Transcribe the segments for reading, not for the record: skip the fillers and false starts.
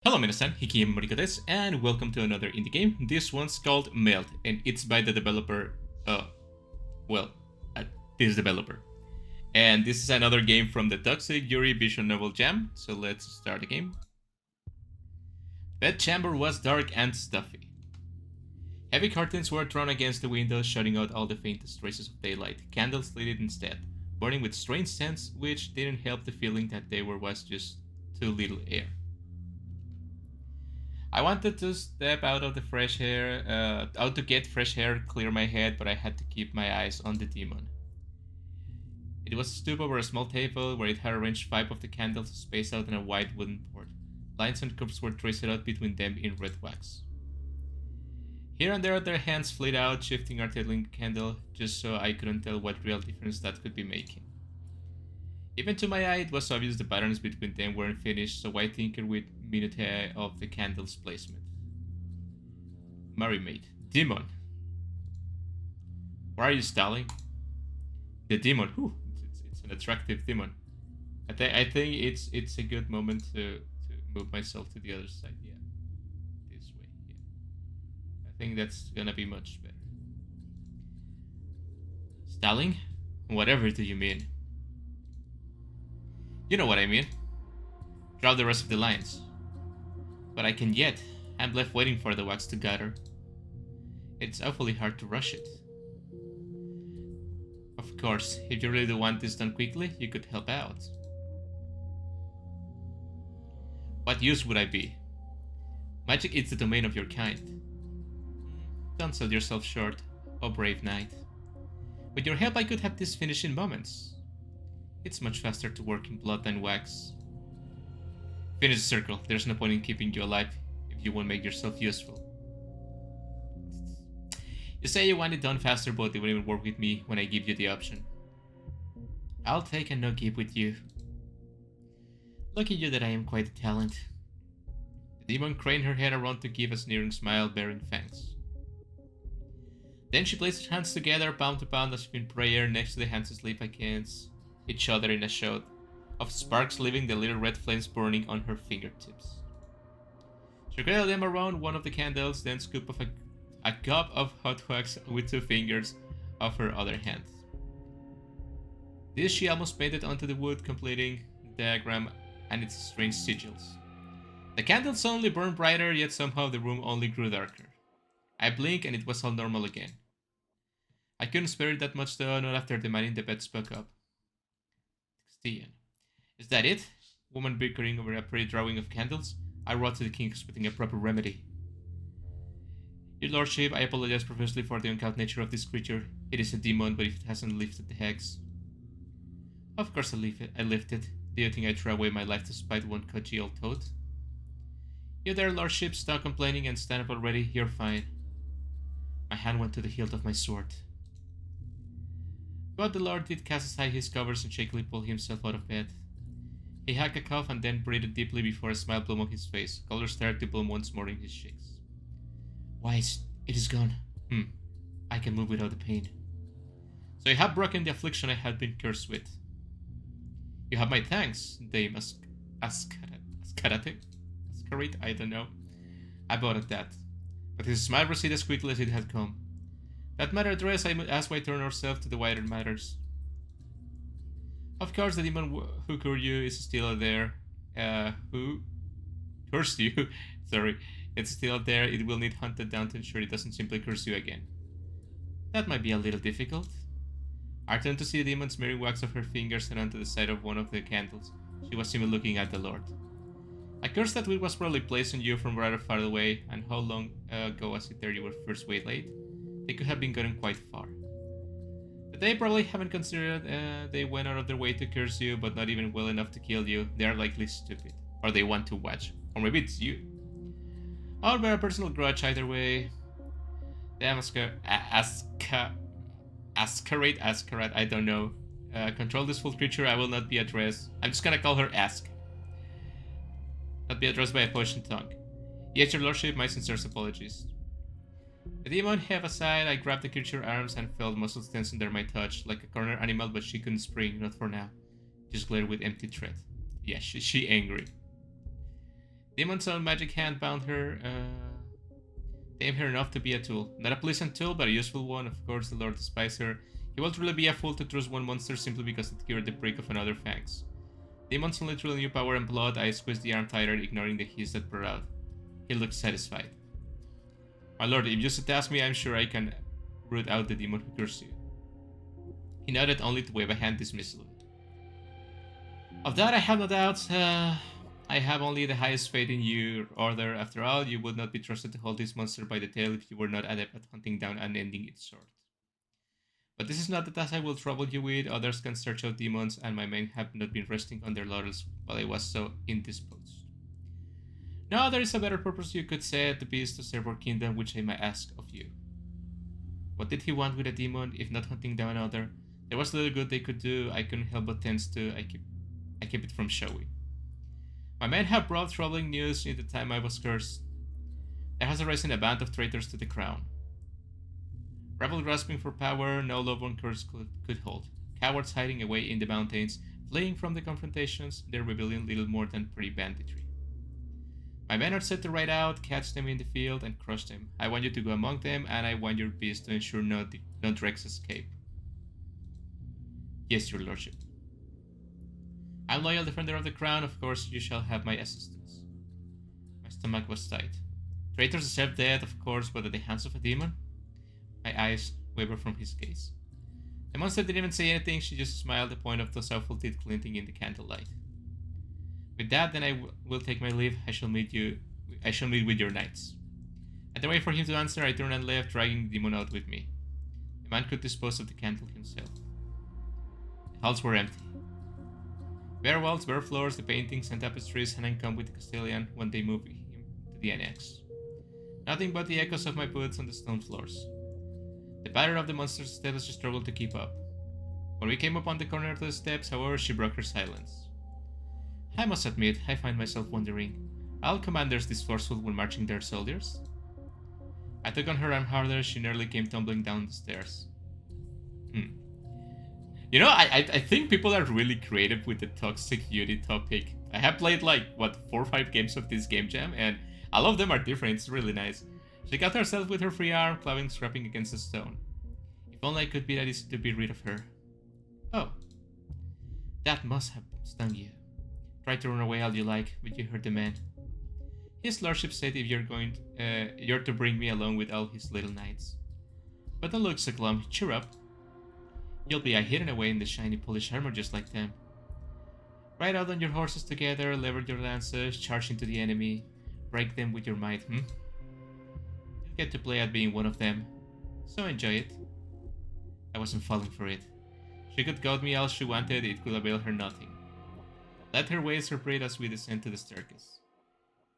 Hello minasan, Hiki Moriko desu, and welcome to another indie game. This one's called Melt, and it's by the developer, well, uh, this developer. And this is another game from the Toxic Yuri Visual Novel Jam, so let's start the game. That chamber was dark and stuffy. Heavy curtains were drawn against the windows, shutting out all the faintest traces of daylight. Candles lit it instead, burning with strange scents, which didn't help the feeling that there was just too little air. I wanted to step out of the fresh air, out to get fresh air, clear my head, but I had to keep my eyes on the demon. It was stooped over a small table where it had arranged 5 of the candles spaced out on a wide wooden board. Lines and curves were traced out between them in red wax. Here and there, their hands flit out, shifting or tilting the candle, just so I couldn't tell what real difference that could be making. Even to my eye, it was obvious the patterns between them weren't finished, so I tinkered with minutiae of the candle's placement. Marimate. Demon. Why are you stalling? The demon. Whew, it's an attractive demon. I think it's a good moment to move myself to the other side. Yeah, this way. Yeah, I think that's gonna be much better. Stalling? Whatever do you mean? You know what I mean. Drop the rest of the lines. But I can yet. I'm left waiting for the wax to gather. It's awfully hard to rush it. Of course, if you really do want this done quickly, you could help out. What use would I be? Magic is the domain of your kind. Don't sell yourself short, oh brave knight. With your help I could have this finished in moments. It's much faster to work in blood than wax. Finish the circle. There's no point in keeping you alive if you won't make yourself useful. You say you want it done faster, but it won't even work with me when I give you the option. I'll take a no give with you. Lucky you that I am quite a talent. The demon craned her head around to give a sneering smile, bearing fangs. Then she placed her hands together, palm to palm, as if in prayer, next to the hands asleep against each other in a shout of sparks, leaving the little red flames burning on her fingertips. She cradled them around one of the candles, then scooped off a cup of hot wax with 2 fingers of her other hand. This she almost painted onto the wood, completing the diagram and its strange sigils. The candle suddenly burned brighter, yet somehow the room only grew darker. I blinked and it was all normal again. I couldn't spare it that much though, not after the man in the bed spoke up. Is that it? Woman bickering over a pretty drawing of candles. I wrote to the king expecting a proper remedy. Your lordship, I apologize profusely for the uncouth nature of this creature. It is a demon, but if it hasn't lifted the hex. Of course I lift it. Do you think I throw away my life to spite one cudgy old toad? You there, lordship, stop complaining and stand up already. You're fine. My hand went to the hilt of my sword. But the Lord did cast aside his covers and shakily pull himself out of bed. He hacked a cough and then breathed deeply before a smile bloomed on his face. Color started to bloom once more in his cheeks. Why, it is gone. I can move without the pain. So you have broken the affliction I had been cursed with. You have my thanks, Dame Ascarate? I don't know. I bought at that. But his smile receded as quickly as it had come. That matter addressed, I asked why turn ourselves to the wider matters. Of course, the demon who cursed you is still there. Who cursed you? Sorry, it's still there. It will need hunted down to ensure it doesn't simply curse you again. That might be a little difficult. I turned to see the demon smearing wax off her fingers and onto the side of one of the candles. She was even looking at the Lord. A curse that was probably placed on you from rather far away, and how long ago was it there you were first waylaid? They could have been gotten quite far. But they probably haven't considered they went out of their way to curse you, but not even well enough to kill you. They are likely stupid. Or they want to watch. Or maybe it's you. I'll bear a personal grudge either way. Damn, Ascarate, I don't know. Control this full creature, I will not be addressed. I'm just gonna call her Ask. Not be addressed by a potion tongue. Yes, your lordship, my sincere apologies. The demon heaved aside, I grabbed the creature's arms and felt muscles tense under my touch, like a cornered animal, but she couldn't spring, not for now. Just glared with empty threat. Yeah, she angry. Demon's own magic hand bound her, tamed her enough to be a tool. Not a pleasant tool, but a useful one. Of course, the Lord despised her. He would really be a fool to trust one monster simply because it cured the prick of another fangs. Demon's only truly new power and blood. I squeezed the arm tighter, ignoring the hiss that poured out. He looked satisfied. My lord, if you should ask me, I'm sure I can root out the demon who cursed you. He nodded, only to wave a hand dismissively. Of that I have no doubts. I have only the highest faith in your order. After all, you would not be trusted to hold this monster by the tail if you were not adept at hunting down and ending its sword. But this is not the task I will trouble you with. Others can search out demons, and my men have not been resting on their laurels while I was so indisposed. Now there is a better purpose you could set, the beast to serve our kingdom, which I may ask of you. What did he want with a demon, if not hunting down another? There was little good they could do. I couldn't help but tense to. I keep it from showing. My men have brought troubling news in the time I was cursed. There has arisen a band of traitors to the crown. Rebel grasping for power no lowborn curse could hold. Cowards hiding away in the mountains, fleeing from the confrontations, their rebellion little more than petty banditry. My men are set to ride out, catch them in the field, and crush them. I want you to go among them, and I want your beast to ensure no Drex escape. Yes, your lordship. I'm loyal defender of the crown, of course you shall have my assistance. My stomach was tight. Traitors deserve death, of course, but at the hands of a demon? My eyes wavered from his gaze. The monster didn't even say anything, she just smiled, the point of those awful teeth glinting in the candlelight. With that, then I will take my leave. I shall meet with your knights. At the way for him to answer, I turned and left, dragging the demon out with me. The man could dispose of the candle himself. The halls were empty. Bare walls, bare floors, the paintings and tapestries had come with the Castilian when they moved him to the annex. Nothing but the echoes of my boots on the stone floors. The patter of the monster's steps as she struggled to keep up. When we came upon the corner of the steps, however, she broke her silence. I must admit, I find myself wondering, are all commanders this forceful when marching their soldiers? I took on her arm harder, she nearly came tumbling down the stairs. You know, I think people are really creative with the toxic yuri topic. I have played like, 4 or 5 games of this game jam, and all of them are different, it's really nice. She got herself with her free arm, clawing, scraping against the stone. If only I could be that easy to be rid of her. Oh. That must have stung you. Try to run away all you like, but you heard the man. His lordship said if you're to bring me along with all his little knights. But don't look so glum, cheer up. You'll be hidden away in the shiny polished armor just like them. Ride out on your horses together, lever your lances, charge into the enemy, break them with your might, You'll get to play at being one of them, so enjoy it. I wasn't falling for it. She could goad me all she wanted, it could avail her nothing. Let her waste her breath as we descend to the staircase.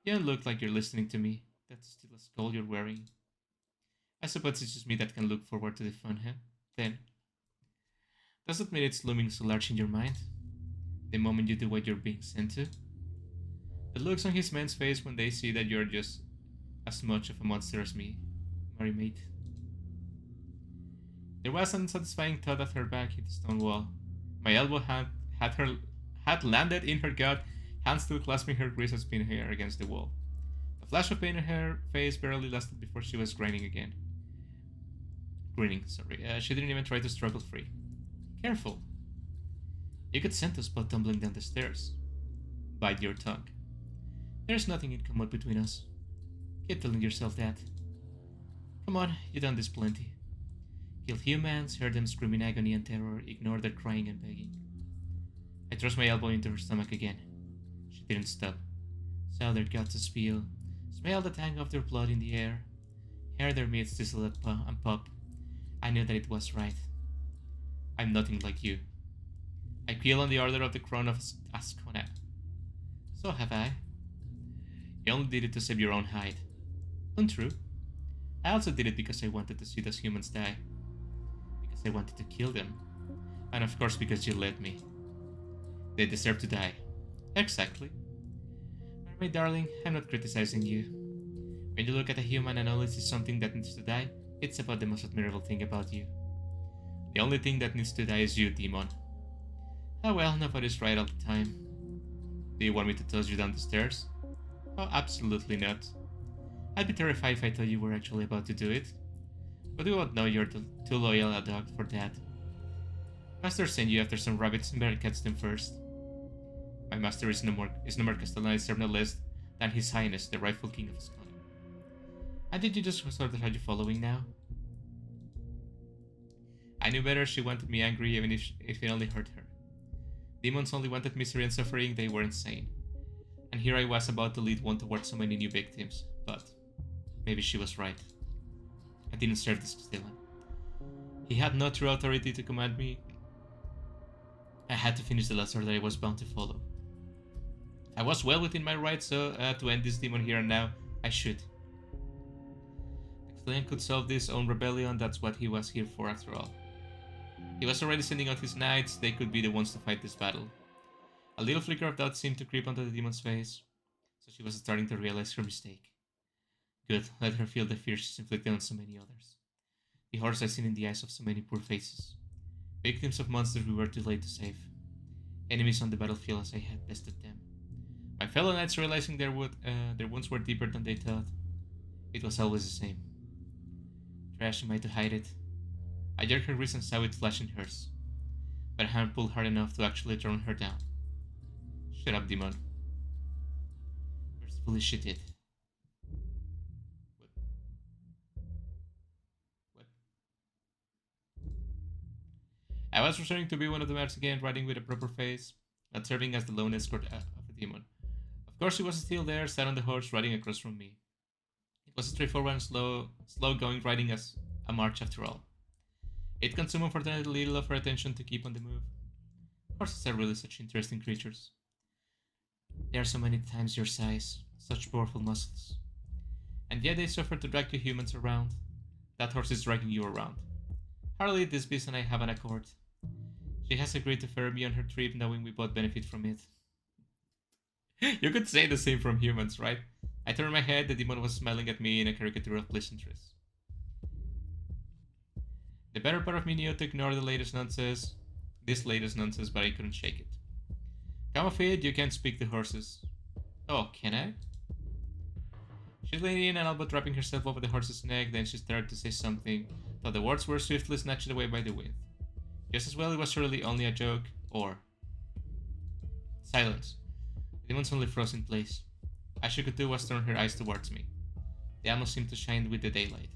You don't look like you're listening to me. That's still a skull you're wearing. I suppose it's just me that can look forward to the fun, huh? Then. Does that mean it's looming so large in your mind? The moment you do what you're being sent to? The looks on his men's face when they see that you're just as much of a monster as me, merry mate. There was an unsatisfying thud as her back hit the stone wall. My elbow had landed in her gut, hands still clasping her wrist as pinning her against the wall. The flash of pain in her face barely lasted before she was grinning again. She didn't even try to struggle free. Careful. You could send us both tumbling down the stairs. Bite your tongue. There's nothing in common between us. Keep telling yourself that. Come on, you've done this plenty. Killed humans, heard them scream in agony and terror, ignored their crying and begging. I thrust my elbow into her stomach again. She didn't stop. Saw their guts spill, smelled the tang of their blood in the air, heard their meat sizzle and pop. I knew that it was right. I'm nothing like you. I kill on the order of the crown of Ascona. So have I. You only did it to save your own hide. Untrue. I also did it because I wanted to see those humans die. Because I wanted to kill them. And of course because you let me. They deserve to die. Exactly. My darling, I'm not criticizing you. When you look at a human and only see something that needs to die, it's about the most admirable thing about you. The only thing that needs to die is you, demon. Oh well, nobody's right all the time. Do you want me to toss you down the stairs? Oh, absolutely not. I'd be terrified if I thought you were actually about to do it. But we won't know you're too loyal a dog for that. Master sent you after some rabbits and better catch them first. My master is no more Castellan, served no less than His Highness, the rightful king of Scotland. And did you just sort of have you following now? I knew better. She wanted me angry, even if it only hurt her. Demons only wanted misery and suffering. They were insane. And here I was about to lead one towards so many new victims. But maybe she was right. I didn't serve this Castellan. He had no true authority to command me. I had to finish the last order I was bound to follow. I was well within my rights, so to end this demon here and now, I should. The Castellan could solve his own rebellion. That's what he was here for after all. He was already sending out his knights. They could be the ones to fight this battle. A little flicker of doubt seemed to creep onto the demon's face, so she was starting to realize her mistake. Good, let her feel the fear she's inflicted on so many others. The horrors I've seen in the eyes of so many poor faces. Victims of monsters we were too late to save. Enemies on the battlefield as I had bested them. My fellow knights realizing their wounds were deeper than they thought. It was always the same. Trash am I to hide it? I jerked her wrist and saw it flash in hers, but a hand pulled hard enough to actually drown her down. Shut up, demon. Mercifully she did. What? I was returning to be one of the maps again, riding with a proper face, not serving as the lone escort of a demon. Of course she was still there, sat on the horse, riding across from me. It was a straightforward and slow-going riding as a march after all. It consumed unfortunately little of her attention to keep on the move. Horses are really such interesting creatures. They are so many times your size, such powerful muscles. And yet they suffer to drag you humans around. That horse is dragging you around. Hardly this beast and I have an accord. She has agreed to ferry me on her trip, knowing we both benefit from it. You could say the same from humans, right? I turned my head, the demon was smiling at me in a caricature of pleasantries. The better part of me knew to ignore this latest nonsense, but I couldn't shake it. Come off it, you can't speak to horses. Oh, can I? She leaned in and elbow wrapping herself over the horse's neck, then she started to say something, though the words were swiftly snatched away by the wind. Just as well it was surely only a joke, or... Silence. The demons only froze in place. All she could do was turn her eyes towards me. The animal seemed to shine with the daylight.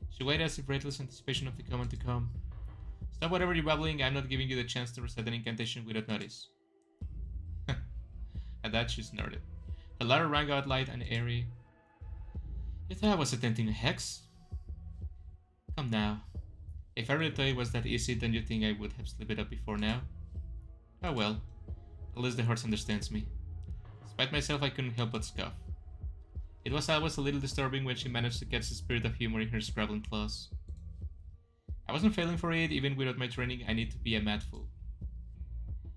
She waited as if breathless anticipation of the command to come. Stop whatever you're babbling, I'm not giving you the chance to recite an incantation without notice. At that she snorted. The ladder rang out light and airy. You thought I was attempting a hex? Come now. If I really thought it was that easy, then you think I would have slipped it up before now? Oh well. At least the horse understands me. Despite myself, I couldn't help but scoff. It was always a little disturbing when she managed to catch the spirit of humor in her scrabbling claws. I wasn't failing for it, even without my training, I need to be a mad fool.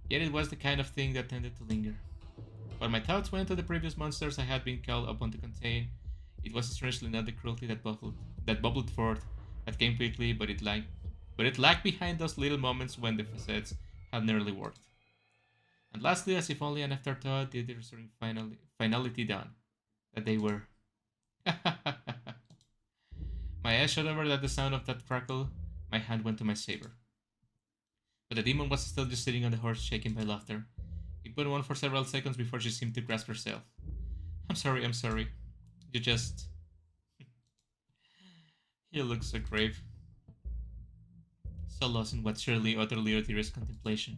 Yet it was the kind of thing that tended to linger. When my thoughts went to the previous monsters I had been called upon to contain, it was strangely not the cruelty that bubbled forth, that came quickly, but it lagged behind those little moments when the facets had nearly worked. And lastly, as if only an afterthought, did the restoring finality dawn. That they were. My eyes shot over at the sound of that crackle. My hand went to my saber. But the demon was still just sitting on the horse, shaken by laughter. It went on for several seconds before she seemed to grasp herself. I'm sorry. You just... You look so grave. So lost in what surely utterly odorous contemplation.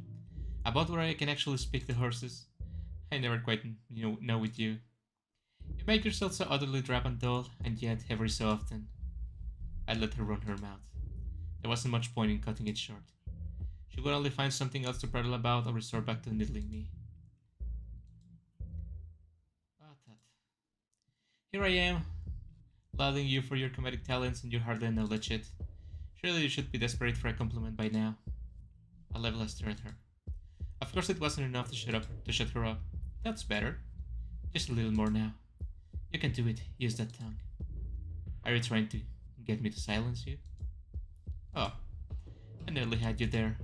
About where I can actually speak to horses. I never quite know with you. You make yourself so utterly drab and dull, and yet every so often. I let her run her mouth. There wasn't much point in cutting it short. She would only find something else to prattle about or resort back to needling me. Oh, that. Here I am, lauding you for your comedic talents, and you hardly acknowledge it. Surely you should be desperate for a compliment by now. I leveled a stare at her. Of course it wasn't enough to shut her up. That's better. Just a little more now. You can do it. Use that tongue. Are you trying to get me to silence you? Oh, I nearly had you there.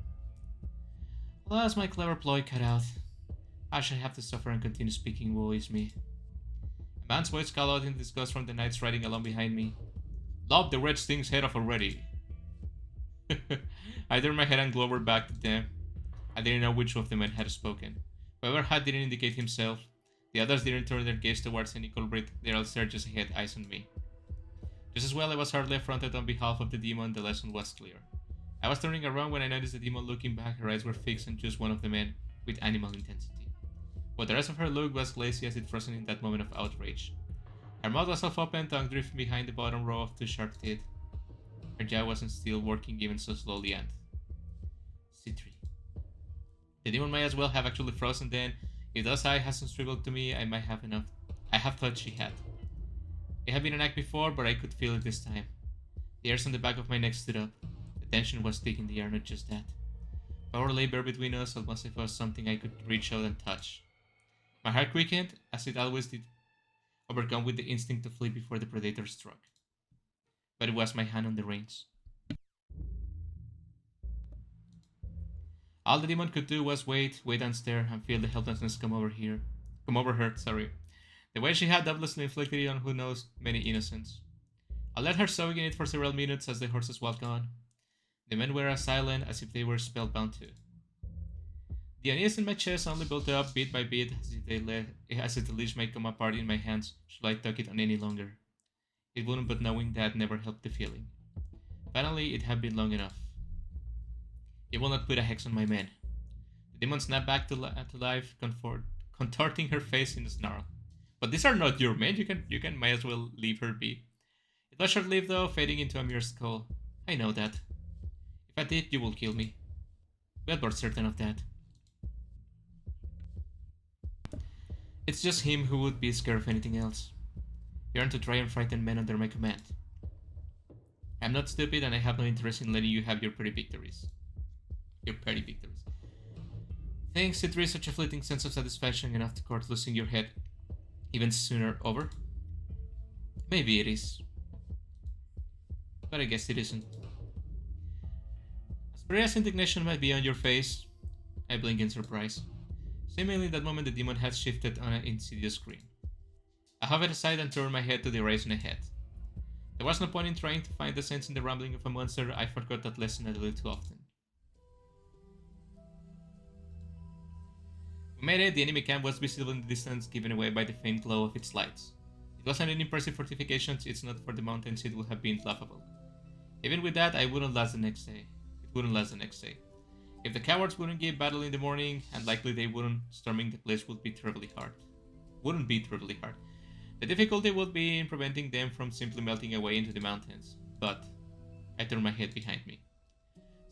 Alas, my clever ploy cut out. I shall have to suffer and continue speaking woe is me. A man's voice called out in disgust from the knights riding along behind me. Lop the red thing's head off already. I turned my head and glowered back at them. I didn't know which of the men had spoken. Whoever had didn't indicate himself. The others didn't turn their gaze towards any culprit. They all stared just ahead, eyes on me. Just as well I was hardly affronted on behalf of the demon, the lesson was clear. I was turning around when I noticed the demon looking back. Her eyes were fixed on just one of the men, with animal intensity. But the rest of her look was lazy as it frozen in that moment of outrage. Her mouth was half open, tongue drifting behind the bottom row of two sharp teeth. Her jaw wasn't still working even so slowly and... C3. The demon may as well have actually frozen then. If those eyes hasn't struggled to me, I might have enough. I have thought she had. It had been an act before, but I could feel it this time. The hairs on the back of my neck stood up. The tension was thick in the air, not just that. Power lay bare between us, almost if it was something I could reach out and touch. My heart quickened, as it always did, overcome with the instinct to flee before the predator struck. But it was my hand on the reins. All the demon could do was wait and stare, and feel the helplessness come over her. The way she had doubtlessly inflicted it on who knows many innocents. I let her soak in it for several minutes as the horses walked on. The men were as silent as if they were spellbound too. The unease in my chest only built up bit by bit as if the leash might come apart in my hands should I tuck it on any longer. It wouldn't, but knowing that never helped the feeling. Finally, it had been long enough. It will not put a hex on my men. The demon snapped back to life, contorting her face in a snarl. But these are not your men. You can might as well leave her be. It was short-lived though, fading into a mere skull. I know that. If I did, you will kill me. Well, we're certain of that. It's just him who would be scared of anything else. You aren't to try and frighten men under my command. I'm not stupid, and I have no interest in letting you have your petty victories. Thanks, it is such a fleeting sense of satisfaction enough to court losing your head even sooner over? Maybe it is. But I guess it isn't. As Maria's indignation might be on your face, I blink in surprise. Seemingly in that moment the demon had shifted on an insidious grin. I hovered aside and turned my head to the horizon ahead. There was no point in trying to find the sense in the rambling of a monster. I forgot that lesson a little too often. We made it. The enemy camp was visible in the distance, given away by the faint glow of its lights. It wasn't an impressive fortification. It's not for the mountains. It would have been laughable. Even with that, it wouldn't last the next day. If the cowards wouldn't give battle in the morning, and likely they wouldn't, storming the place would be terribly hard. The difficulty would be in preventing them from simply melting away into the mountains. But I turned my head behind me.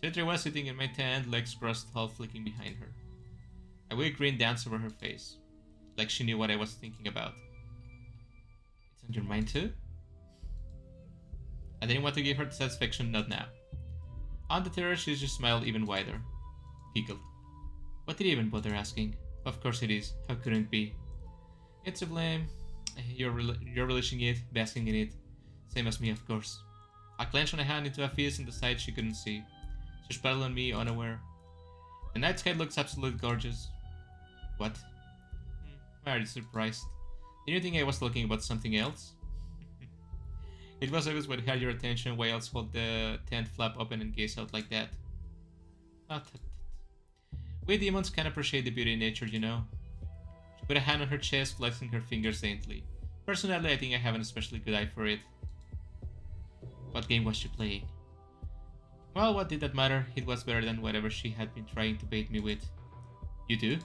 Citra was sitting in my tent, legs crossed, half flicking behind her. A weak grin danced over her face, like she knew what I was thinking about. It's on your mind too? I didn't want to give her the satisfaction, not now. On the terrace, she just smiled even wider. Giggled. What did he even bother asking? Of course it is. How couldn't it be? It's to blame. You're relishing it, basking in it. Same as me, of course. I clenched my hand into a fist on the side she couldn't see. She spat on me, unaware. The night sky looks absolutely gorgeous. What? Why are you surprised? Did you think I was talking about something else? It was obvious what had your attention. Why else hold the tent flap open and gaze out like that? We demons can appreciate the beauty in nature, you know. She put a hand on her chest, flexing her fingers daintily. Personally, I think I have an especially good eye for it. What game was she playing? Well, what did that matter? It was better than whatever she had been trying to bait me with. You do?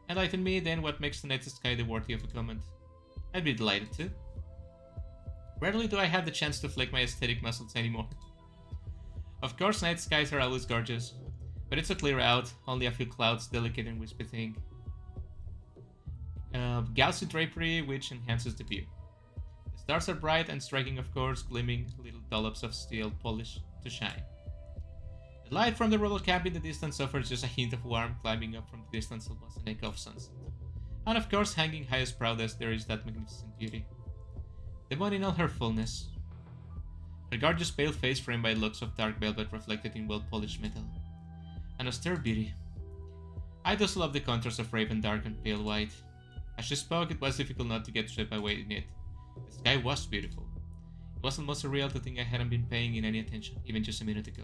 Enlighten me, then what makes the night sky the worthy of a comment? I'd be delighted to. Rarely do I have the chance to flex my aesthetic muscles anymore. Of course, night skies are always gorgeous, but it's so clear out, only a few clouds, delicate and wispy thing. Gauzy drapery, which enhances the view. The stars are bright and striking, of course, gleaming little dollops of steel polished to shine. The light from the rebel camp in the distance offers just a hint of warmth. Climbing up from the distance was an echo of sunset. And of course, hanging high as proudest, there is that magnificent beauty. The moon in all her fullness. Her gorgeous pale face framed by locks of dark velvet reflected in well-polished metal. An austere beauty. I just love the contrast of raven dark and pale white. As she spoke, it was difficult not to get swept away in it. The sky was beautiful. It was almost surreal to think I hadn't been paying it any attention, even just a minute ago.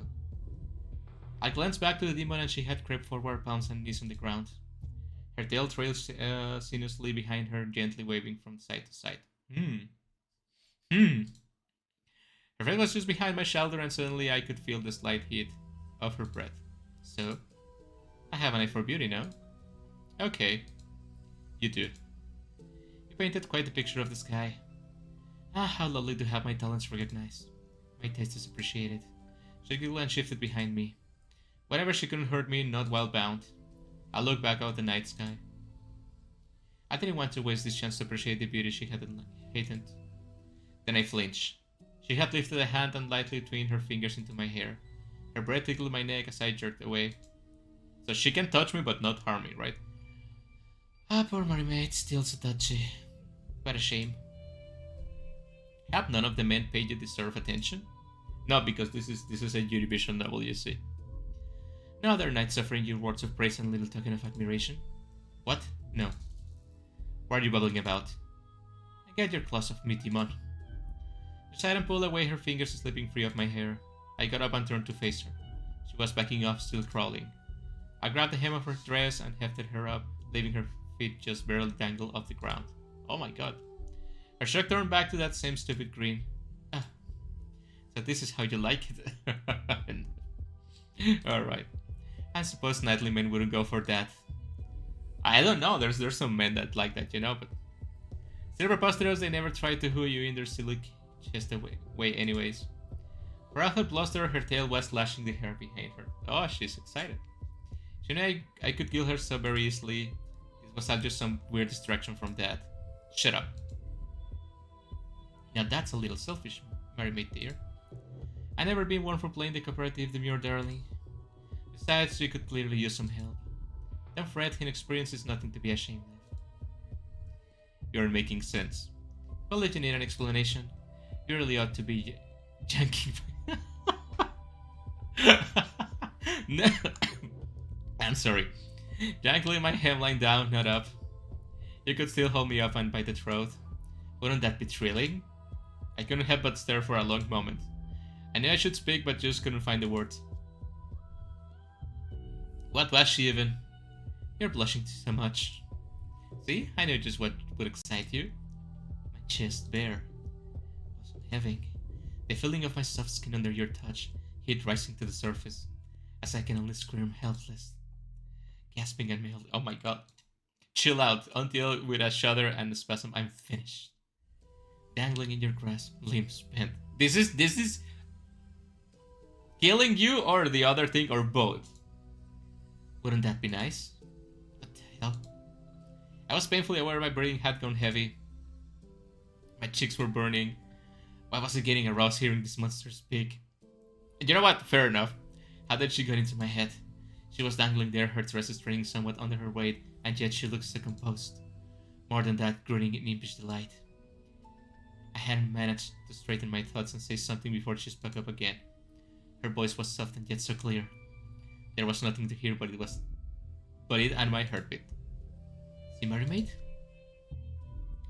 I glanced back to the demon and she had crept forward, palms and knees on the ground. Her tail trailed sinuously behind her, gently waving from side to side. Her face was just behind my shoulder and suddenly I could feel the slight heat of her breath. So, I have an eye for beauty now. Okay. You do. You painted quite a picture of the sky. Ah, how lovely to have my talents recognized. My taste is appreciated. She giggled and shifted behind me. Whatever, she couldn't hurt me, not while bound. I looked back out the night sky. I didn't want to waste this chance to appreciate the beauty she had hated. Then I flinched. She had lifted a hand and lightly twined her fingers into my hair. Her breath tickled my neck as I jerked away. So she can touch me but not harm me, right? Ah, poor mermaid, still so touchy. What a shame. Have none of the men paid you deserve attention? No, because this is a Yuri Vision novel, you see. No other knights offering you words of praise and little token of admiration? What? No. What are you babbling about? I get your claws off me, demon. She sighed and pulled away, her fingers slipping free of my hair. I got up and turned to face her. She was backing off, still crawling. I grabbed the hem of her dress and hefted her up, leaving her feet just barely dangle off the ground. Oh my god. Her shark turned back to that same stupid grin. Ah. So this is how you like it? Alright. I suppose knightly men wouldn't go for that. I don't know, there's some men that like that, you know, but... Still preposterous, they never try to woo you in their silly chest way anyways. For all her bluster, her tail was lashing the hair behind her. Oh, she's excited. She knew I could kill her so very easily. This was not just some weird distraction from that. Shut up. Now that's a little selfish, mermaid dear. I never been one for playing the cooperative demure darling. Besides, you could clearly use some help. Don't fret, inexperience is nothing to be ashamed of. You're making sense. Well, if you need an explanation, you really ought to be janking. No. I'm sorry. Jangling my hemline down, not up. You could still hold me up and by the throat. Wouldn't that be thrilling? I couldn't help but stare for a long moment. I knew I should speak, but just couldn't find the words. What was she even? You're blushing so much. See, I knew just what would excite you. My chest bare. Was unheaving. The feeling of my soft skin under your touch, heat rising to the surface, as I can only scream helpless. Gasping at me, oh my god. Chill out, until with a shudder and a spasm, I'm finished. Dangling in your grasp, limbs bent. This is killing you or the other thing or both? Wouldn't that be nice? What the hell? I was painfully aware my breathing had gone heavy. My cheeks were burning. Why was I getting aroused hearing this monster speak? And you know what? Fair enough. How did she get into my head? She was dangling there, her dress straining somewhat under her weight, and yet she looked so composed. More than that, grinning in impish delight. I hadn't managed to straighten my thoughts and say something before she spoke up again. Her voice was soft and yet so clear. There was nothing to hear but it and my heartbeat. See, mermaid?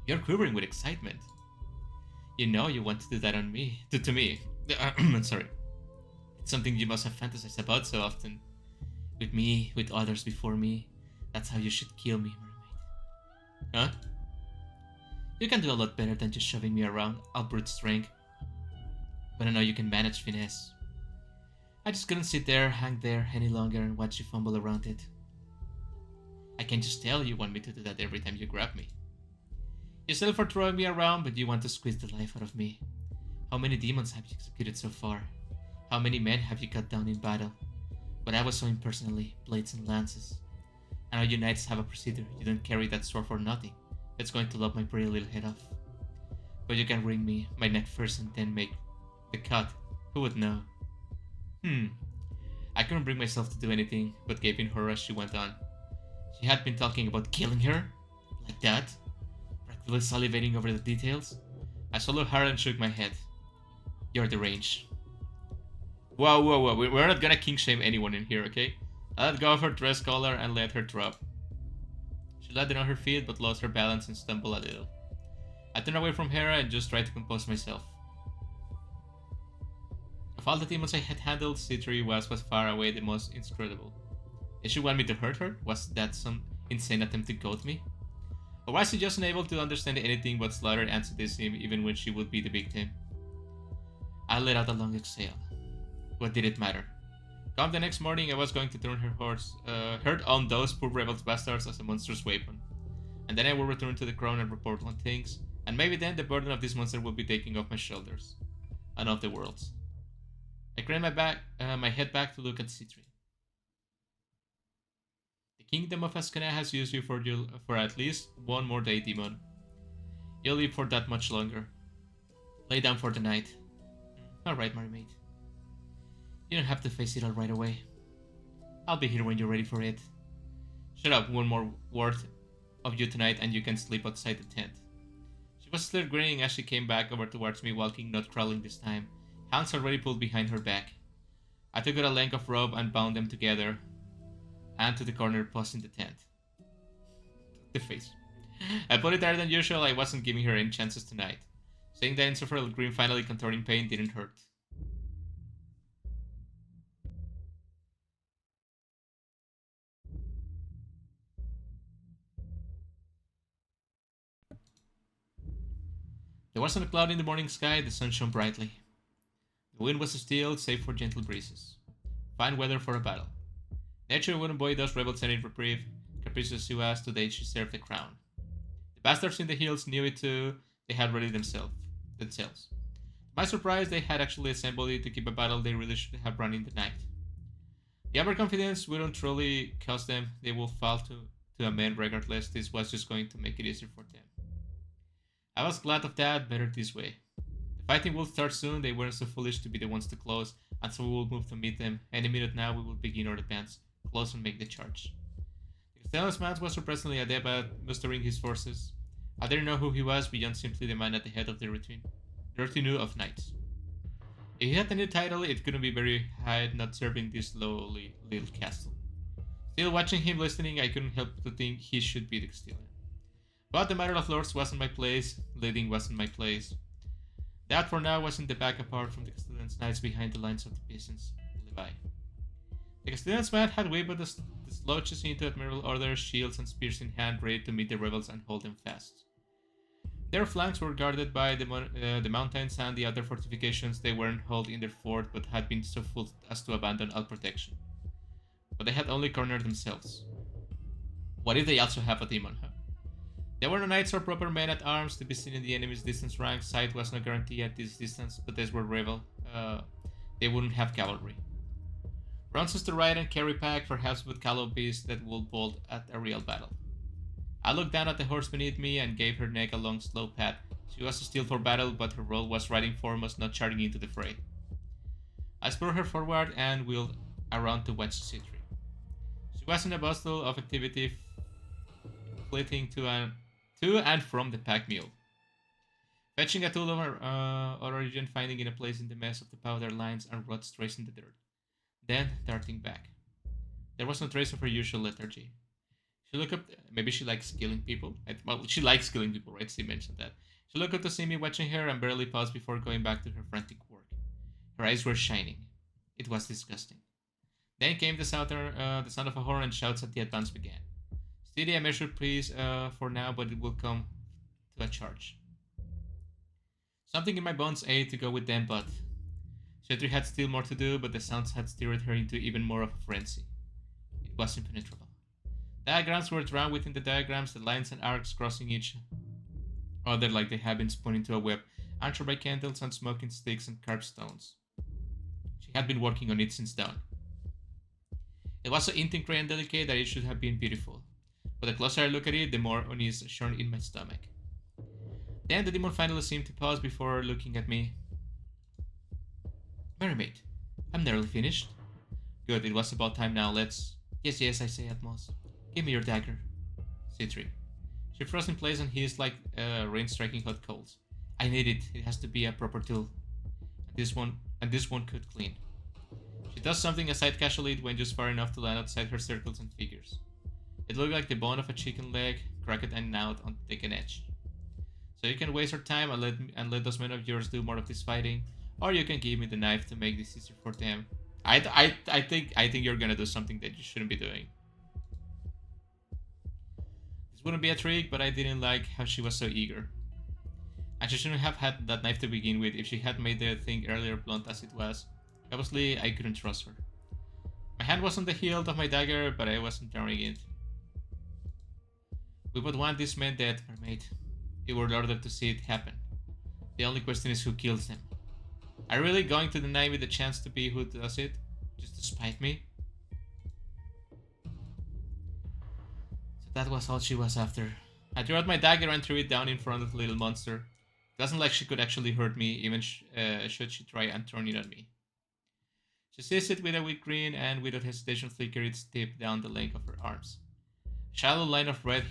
You're quivering with excitement. You know you want to do that on me. To me. I'm sorry. It's something you must have fantasized about so often. With me, with others before me. That's how you should kill me, mermaid. Huh? You can do a lot better than just shoving me around, all brute strength. But I know you can manage finesse. I just couldn't sit there, hang there any longer and watch you fumble around it. I can just tell you want me to do that every time you grab me. You settle for throwing me around, but you want to squeeze the life out of me. How many demons have you executed so far? How many men have you cut down in battle? But I was so impersonally, blades and lances. I know you knights have a procedure, you don't carry that sword for nothing. It's going to lop my pretty little head off. But you can wring me, my neck first and then make the cut. Who would know? I couldn't bring myself to do anything but gape in horror as she went on. She had been talking about killing her? Like that? Practically salivating over the details? I swallowed hard and shook my head. You're deranged. Whoa, we're not gonna king shame anyone in here, okay? I let go of her dress collar and let her drop. She She landed on her feet but lost her balance and stumbled a little. I turned away from her and just tried to compose myself. Of all the demons I had handled, C3 was by far away the most inscrutable. Did she want me to hurt her? Was that some insane attempt to goad me? Or was she just unable to understand anything but slaughter and sadism even when she would be the victim? I let out a long exhale. What did it matter? Come the next morning, I was going to turn her on those poor rebels bastards as a monstrous weapon. And then I will return to the crown and report on things, and maybe then the burden of this monster will be taken off my shoulders. And of the world's. I craned my head back to look at C3. The kingdom of Askana has used you for at least one more day, demon. You'll live for that much longer. Lay down for the night. Alright, mermaid. You don't have to face it all right away. I'll be here when you're ready for it. Shut up, one more word of you tonight and you can sleep outside the tent. She was still grinning as she came back over towards me, walking, not crawling this time. Hands already pulled behind her back. I took out a length of rope and bound them together, and to the corner post in the tent. The face. I put it higher than usual. I wasn't giving her any chances tonight. Seeing the insufferable grin finally contorting pain didn't hurt. There wasn't a cloud in the morning sky, the sun shone brightly. The wind was still, save for gentle breezes. Fine weather for a battle. Nature wouldn't buoy those rebels any reprieve, capricious as she was, today she served the crown. The bastards in the hills knew it too, they had ready themselves. To my surprise, they had actually assembled it to keep a battle they really should have run in the night. The overconfidence wouldn't truly cost them, they will fall to a man regardless, this was just going to make it easier for them. I was glad of that, better this way. The fighting will start soon, they weren't so foolish to be the ones to close, and so we will move to meet them. Any minute now we will begin our advance, close and make the charge. The Castellanos man was surprisingly adept at mustering his forces. I didn't know who he was beyond simply the man at the head of the retinue of knights. If he had a new title, it couldn't be very high not serving this lowly little castle. Still watching him listening, I couldn't help to think he should be the Castellan. But the matter of lords wasn't my place, leading wasn't my place. That for now was in the back apart from the Castellan's knights behind the lines of the peasants, Levi. The Castellan's man had whipped the slouches into admiral order, shields and spears in hand, ready to meet the rebels and hold them fast. Their flanks were guarded by the mountains and the other fortifications. They weren't held in their fort, but had been so full as to abandon all protection. But they had only cornered themselves. What if they also have a demon, huh? There were no knights or proper men at arms to be seen in the enemy's distance rank. Sight was no guarantee at this distance, but these were rebel. They wouldn't have cavalry. Bronzes to ride and carry pack, perhaps with callow beasts that would bolt at a real battle. I looked down at the horse beneath me and gave her neck a long slow pat. She was still for battle, but her role was riding foremost, not charging into the fray. I spurred her forward and wheeled around to watch C3. She was in a bustle of activity, flitting to and from the pack mule. Fetching a tool of her origin, finding it a place in the mess of the powder lines and ruts tracing the dirt. Then darting back. There was no trace of her usual lethargy. She looked up, maybe she likes killing people. Well, she likes killing people, right? She mentioned that. She looked up to see me watching her and barely paused before going back to her frantic work. Her eyes were shining. It was disgusting. Then came the sound of a horn and shouts as the advance began. Steady a measured pace for now, but it will come to a charge. Something in my bones ached to go with them, but Shetri had still more to do, but the sounds had stirred her into even more of a frenzy. It was impenetrable. Diagrams were drawn within the diagrams, the lines and arcs crossing each other like they had been spun into a web, answered by candles and smoking sticks and carved stones. She had been working on it since dawn. It was so intricate and delicate that it should have been beautiful, but the closer I looked at it, the more unease shone in my stomach. Then the demon finally seemed to pause before looking at me. Mermaid, I'm nearly finished. Good, it was about time now, let's... Yes, I say, Atmos. Give me your dagger. C3. She froze in place and hissed like rain striking hot coals. I need it. It has to be a proper tool. This one could clean. She does something aside casually, it went just far enough to land outside her circles and figures. It looked like the bone of a chicken leg, cracked and out on the thick edge. So you can waste your time and let those men of yours do more of this fighting, or you can give me the knife to make this easier for them. I think you're gonna do something that you shouldn't be doing. This wouldn't be a trick, but I didn't like how she was so eager. And she shouldn't have had that knife to begin with if she had made the thing earlier blunt as it was. Obviously, I couldn't trust her. My hand was on the hilt of my dagger, but I wasn't drawing it. We both want these men dead, mermaid. We were ordered to see it happen. The only question is who kills them. Are you really going to deny me the chance to be who does it? Just to spite me? So that was all she was after. I drew out my dagger and threw it down in front of the little monster. It wasn't like she could actually hurt me, even should she try and turn it on me. She seized it with a weak grin and without hesitation flickered its tip down the length of her arms. A shallow line of red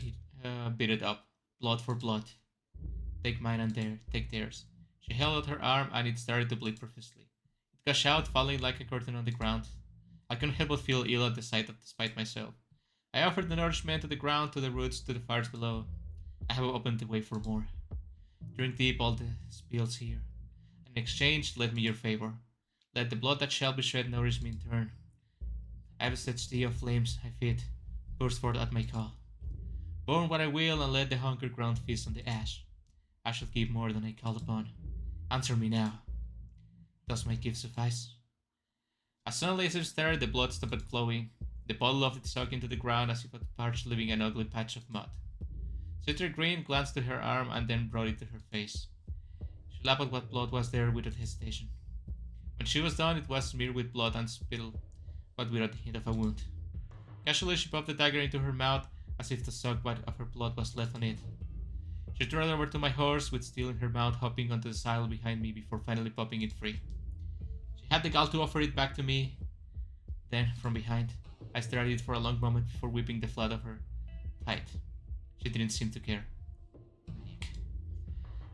beat it up, blood for blood. Take mine and take theirs. She held out her arm and it started to bleed profusely. It gushed out, falling like a curtain on the ground. I couldn't help but feel ill at the sight of despite myself. I offered the nourishment to the ground, to the roots, to the fires below. I have opened the way for more. Drink deep all the spills here. In exchange, let me your favor. Let the blood that shall be shed nourish me in turn. I have such tea of flames I feed, burst forth at my call. Burn what I will and let the hunger ground feast on the ash. I shall give more than I call upon. Answer me now. Does my gift suffice? As suddenly as I stared, the blood stopped flowing. The bottle of it sunk into the ground as if a parched, leaving an ugly patch of mud. Sister Green glanced to her arm and then brought it to her face. She lapped at what blood was there without hesitation. When she was done, it was smeared with blood and spittle, but without the hint of a wound. Casually, she popped the dagger into her mouth as if the sock of her blood was left on it. She turned over to my horse with steel in her mouth, hopping onto the saddle behind me before finally popping it free. She had the gall to offer it back to me. Then, from behind, I stared at it for a long moment before whipping the flat of her tight. She didn't seem to care. Nick.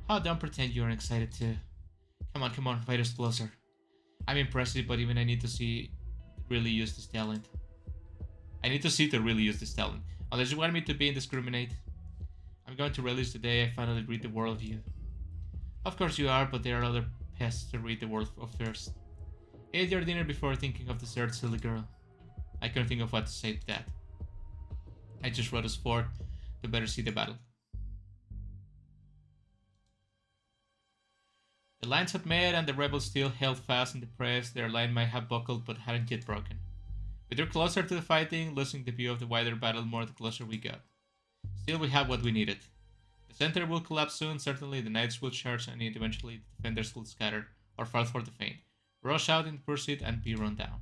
Oh, don't pretend you aren't excited too. Come on, fight us closer. I'm impressive, but even I need to see really use this talent. I need to see to really use this talent. Unless you want me to be indiscriminate. I'm going to relish the day I finally read the world of you. Of course you are, but there are other pests to read the world of first. Eat your dinner before thinking of dessert, silly girl. I couldn't think of what to say to that. I just rode us forth to better see the battle. The lines had met and the rebels still held fast in the press. Their line might have buckled but hadn't yet broken. We drew closer to the fighting, losing the view of the wider battle more the closer we got. Still, we have what we needed. The center will collapse soon, certainly the knights will charge and eventually the defenders will scatter or fall for the feint, rush out in pursuit and be run down.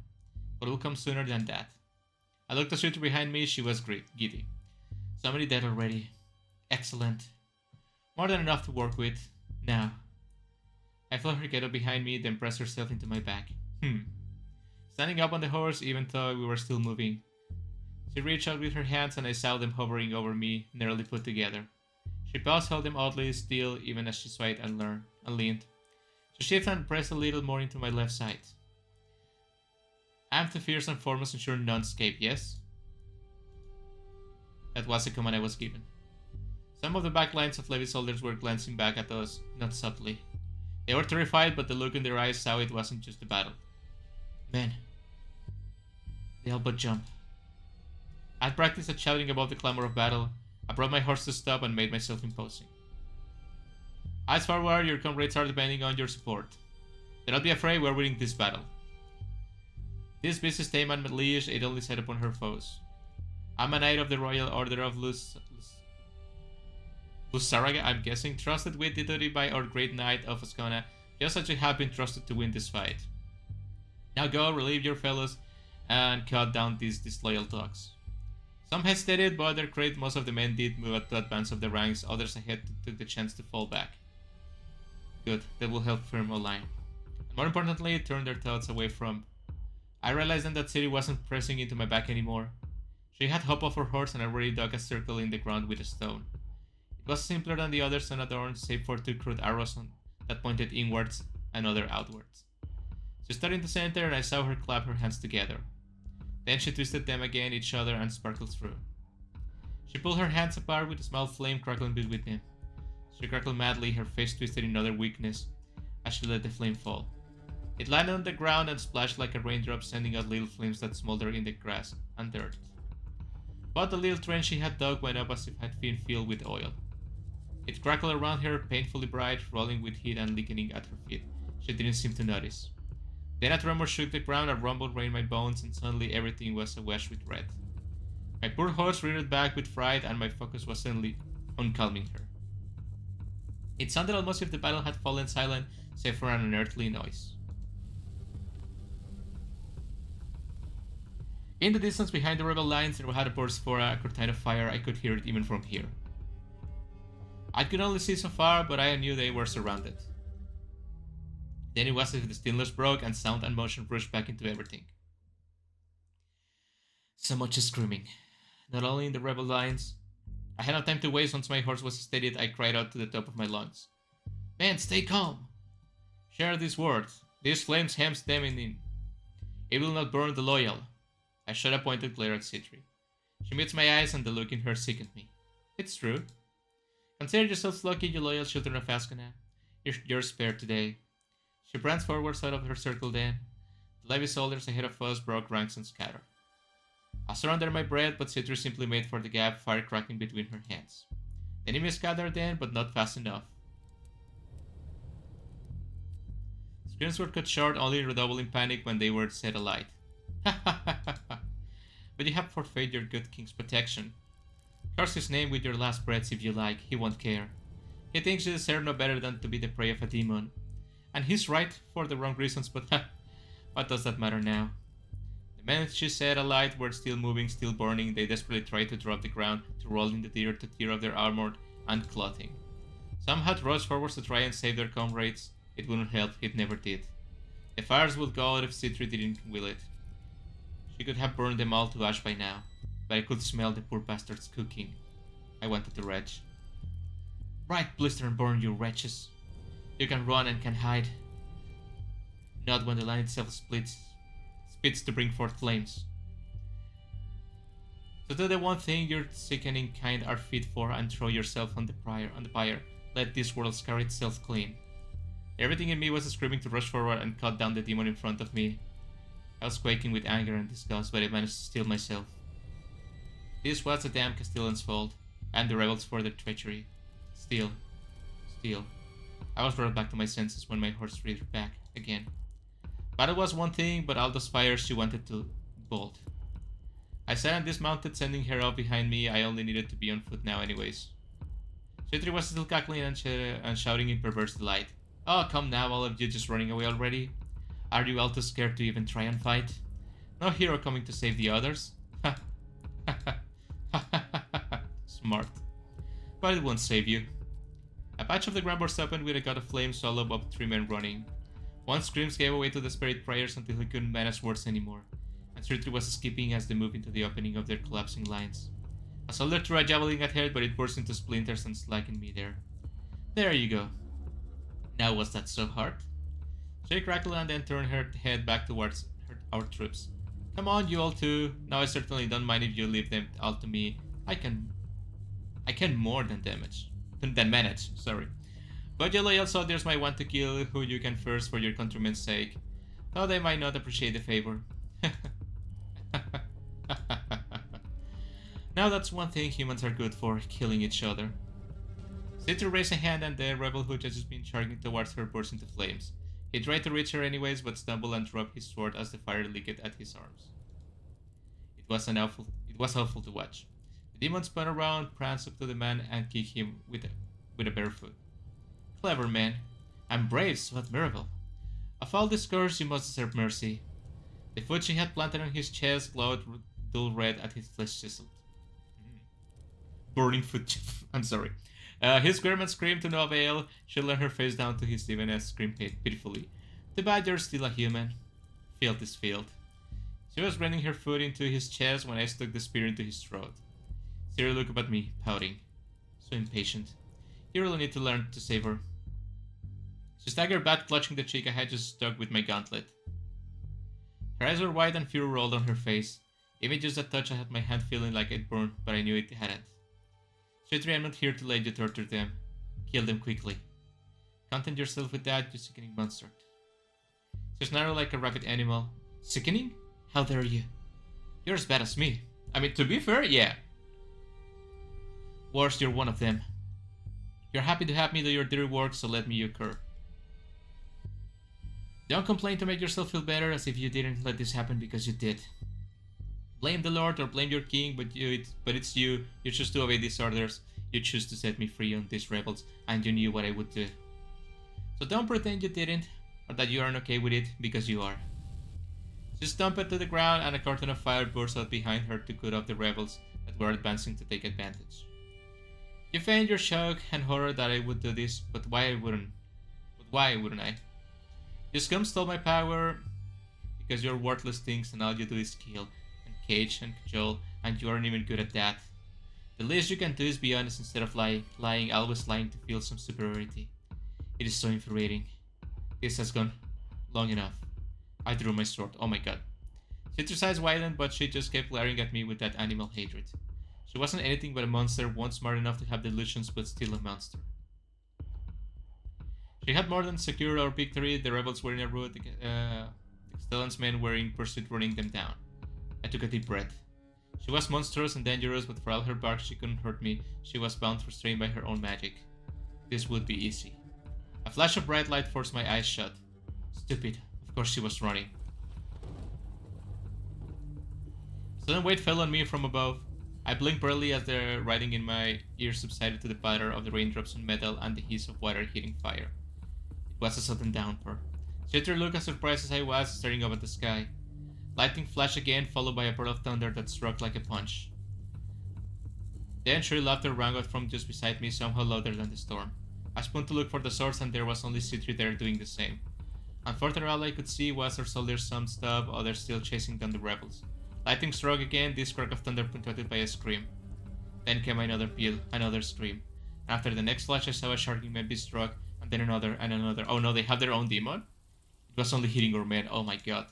But it will come sooner than that. I looked at Suter behind me, she was giddy. So many dead already. Excellent. More than enough to work with. Now. I felt her get up behind me, then press herself into my back. Standing up on the horse, even though we were still moving. She reached out with her hands and I saw them hovering over me, nearly put together. She paused, held them oddly still, even as she swayed and leaned. She shifted and pressed a little more into my left side. I am to first and foremost ensure none escape, yes? That was the command I was given. Some of the back lines of Levi's soldiers were glancing back at us, not subtly. They were terrified, but the look in their eyes saw it wasn't just a battle. Men. They all but jump. I had practiced at shouting above the clamor of battle. I brought my horse to stop and made myself imposing. Eyes forward, your comrades are depending on your support. Do not be afraid, we are winning this battle. This beast is tame and leash, it only set upon her foes. I'm a knight of the Royal Order of Lusaraga, I'm guessing, trusted with the duty by our great knight of Ascona, just as you have been trusted to win this fight. Now go, relieve your fellows, and cut down these disloyal dogs. Some hesitated, but their credit, most of the men did move to advance of the ranks, others ahead took the chance to fall back. Good, that will help firm a line. And more importantly, turn their thoughts away from... I realized then that City wasn't pressing into my back anymore. She had hopped off her horse and already dug a circle in the ground with a stone. It was simpler than the others unadorned, save for two crude arrows that pointed inwards and other outwards. She started in the center and I saw her clap her hands together. Then she twisted them against each other and sparkled through. She pulled her hands apart with a small flame crackling between them. She crackled madly, her face twisted in utter weakness as she let the flame fall. It landed on the ground and splashed like a raindrop, sending out little flames that smoldered in the grass and dirt. But the little trench she had dug went up as if it had been filled with oil. It crackled around her, painfully bright, rolling with heat and licking at her feet. She didn't seem to notice. Then a tremor shook the ground, a rumble rained my bones, and suddenly everything was awash with red. My poor horse reared back with fright, and my focus was suddenly on calming her. It sounded almost as if the battle had fallen silent, save for an unearthly noise. In the distance behind the rebel lines, there had burst for a curtain of fire. I could hear it even from here. I could only see so far, but I knew they were surrounded. Then it was as if the stillness broke and sound and motion rushed back into everything. So much screaming. Not only in the rebel lines. I had no time to waste. Once my horse was steadied, I cried out to the top of my lungs. Men, stay calm. Share these words. These flames hem them in. It will not burn the loyal. I shot a pointed glare at Citri. She meets my eyes and the look in her sickened me. It's true. Consider yourselves lucky, you loyal children of Ascona. You're spared today. She pranced forwards out of her circle then. The lively soldiers ahead of us broke ranks and scattered. I stood under my breath, but Citri simply made for the gap, fire cracking between her hands. The enemy scattered then, but not fast enough. Screams were cut short, only redoubling panic when they were set alight. Ha ha ha ha ha! But you have forfeit your good king's protection. Curse his name with your last breaths if you like, he won't care. He thinks you deserve no better than to be the prey of a demon. And he's right, for the wrong reasons, but what does that matter now? The men she set alight were still moving, still burning. They desperately tried to drop the ground, to roll in the dirt, to tear off their armor and clothing. Some had rushed forwards to try and save their comrades. It wouldn't help, it never did. The fires would go out if Citri didn't will it. She could have burned them all to ash by now, but I could smell the poor bastards cooking. I wanted to retch. Right, blister and burn, you wretches. You can run and can hide. Not when the line itself spits to bring forth flames. So do the one thing your sickening kind are fit for and throw yourself on the pyre. Let this world scar itself clean. Everything in me was screaming to rush forward and cut down the demon in front of me. I was quaking with anger and disgust, but I managed to steel myself. This was the damn Castellan's fault, and the rebels for their treachery. Still. I was brought back to my senses when my horse reared back again. Battle was one thing, but all those fires she wanted to bolt. I sat and dismounted, sending her off behind me. I only needed to be on foot now anyways. Citri was still cackling and shouting in perverse delight. Oh, come now, all of you just running away already? Are you all too scared to even try and fight? No hero coming to save the others? Ha ha ha ha ha. Smart. But it won't save you. A patch of the ground burst open with a god of flame swallowed up 3 men running. One screams gave away to desperate prayers until he couldn't manage words anymore, and Citri was escaping as they moved into the opening of their collapsing lines. A soldier threw a javelin at her, but it burst into splinters and slackened me there. There you go. Now was that so hard? She crackled and then turned her head back towards our troops. Come on, you all too. Now I certainly don't mind if you leave them all to me. I can more than manage, sorry. But your loyal soldiers might want to kill who you can first for your countrymen's sake, though they might not appreciate the favor. Now that's one thing humans are good for, killing each other. Citri raised a hand and the rebel who had just been charging towards her burst into flames. He tried to reach her anyways, but stumbled and dropped his sword as the fire leaked at his arms. It was awful to watch. The demon spun around, pranced up to the man, and kicked him with a bare foot. Clever man, and brave, so admirable. Of all this curse, you must deserve mercy. The foot she had planted on his chest glowed dull red at his flesh chiseled. Burning foot. I'm sorry. His garment screamed to no avail. She let her face down to his even as screamed pitifully. Too bad you're still a human. Field is field. She was running her foot into his chest when I stuck the spear into his throat. Ciri looked up at me, pouting. So impatient. You really need to learn to save her. She staggered back, clutching the cheek I had just stuck with my gauntlet. Her eyes were wide and fear rolled on her face. Even just that touch, I had my hand feeling like it burned, but I knew it hadn't. Citri, I'm not here to let you torture them. Kill them quickly. Content yourself with that, you sickening monster. She snarled like a rabid animal. Sickening? How dare you? You're as bad as me. I mean, to be fair, yeah. Worse, you're one of them. You're happy to have me do your dirty work, so let me occur. Don't complain to make yourself feel better, as if you didn't let this happen because you did. Blame the Lord or blame your king, but it's you. You choose to obey these orders. You choose to set me free on these rebels, and you knew what I would do. So don't pretend you didn't, or that you aren't okay with it, because you are. She stomped to the ground, and a curtain of fire burst out behind her to cut off the rebels that were advancing to take advantage. You feigned your shock and horror that I would do this, but why wouldn't I? You scum stole my power because you're worthless things and all you do is kill and cage and cajole, and you aren't even good at that. The least you can do is be honest instead of lying, always lying to feel some superiority. It is so infuriating. This has gone long enough. I drew my sword. Oh my god. Citra's eyes widened, but she just kept glaring at me with that animal hatred. She wasn't anything but a monster, one smart enough to have delusions but still a monster. She had more than secured our victory. The rebels were in a rout. The Stellan's men were in pursuit, running them down. I took a deep breath. She was monstrous and dangerous, but for all her bark she couldn't hurt me. She was bound, restrained by her own magic. This would be easy. A flash of bright light forced my eyes shut. Stupid. Of course she was running. Sudden weight fell on me from above. I blinked barely as the writing in my ears subsided to the patter of the raindrops on metal and the hiss of water hitting fire. It was a sudden downpour. Citra looked as surprised as I was, staring up at the sky. Lightning flashed again, followed by a pearl of thunder that struck like a punch. Then shrill laughter rang out from just beside me, somehow louder than the storm. I spun to look for the source, and there was only Citri there doing the same. And further all I could see was our soldiers, some stub, others still chasing down the rebels. Lightning struck again, this crack of thunder punctuated by a scream. Then came another peal, another scream. And after the next flash I saw a sharking man be struck, and then another and another. Oh no, they have their own demon? It was only hitting our men, oh my god.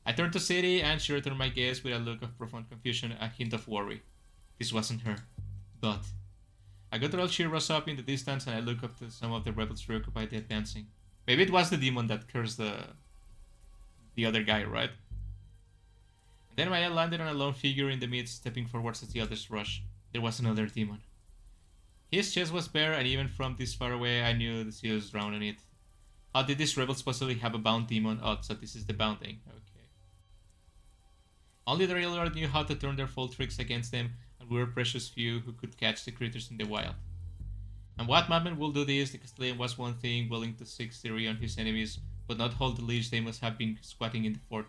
I turned to City, and she returned my gaze with a look of profound confusion, a hint of worry. This wasn't her. But a guttural cheer rose up in the distance, and I looked up to some of the rebels preoccupiedly advancing. Maybe it was the demon that cursed the other guy, right? And then my eye landed on a lone figure in the midst, stepping forwards as the others rushed. There was another demon. His chest was bare, and even from this far away I knew the sea was drowned in it. How did these rebels possibly have a bound demon? Oh, so this is the bounding. Okay. Only the railroad knew how to turn their foul tricks against them, and we were precious few who could catch the creatures in the wild. And what madman will do this? The Castilian was one thing, willing to seek theory on his enemies, but not hold the leash they must have been squatting in the fort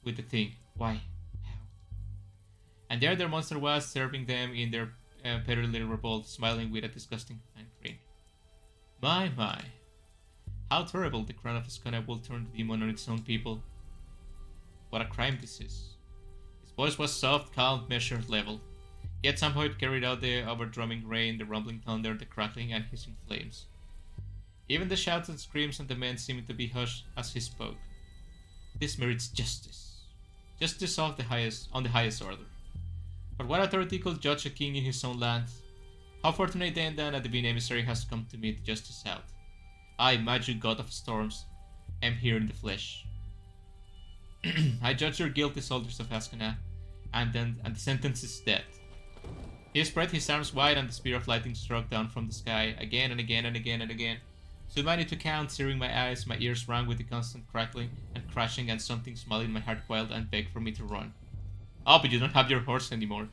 with the thing. Why? How? And there their monster was, serving them in their petty little revolt, smiling with a disgusting fine grin. My. How terrible the crown of Ascona will turn the demon on its own people. What a crime this is. His voice was soft, calm, measured, level. Yet somehow it carried out the over-drumming rain, the rumbling thunder, the crackling and hissing flames. Even the shouts and screams of the men seemed to be hushed as he spoke. This merits justice. Justice on the highest order. But what authority could judge a king in his own land? How fortunate then that a divine emissary has come to meet justice out. I, magic god of storms, am here in the flesh. I judge your guilty soldiers of Ascona, and the sentence is death. He spread his arms wide, and the spear of lightning struck down from the sky, again and again and again and again. Too many to count, searing my eyes, my ears rang with the constant crackling and crashing, and something small in my heart quailed and begged for me to run. Oh, but you don't have your horse anymore.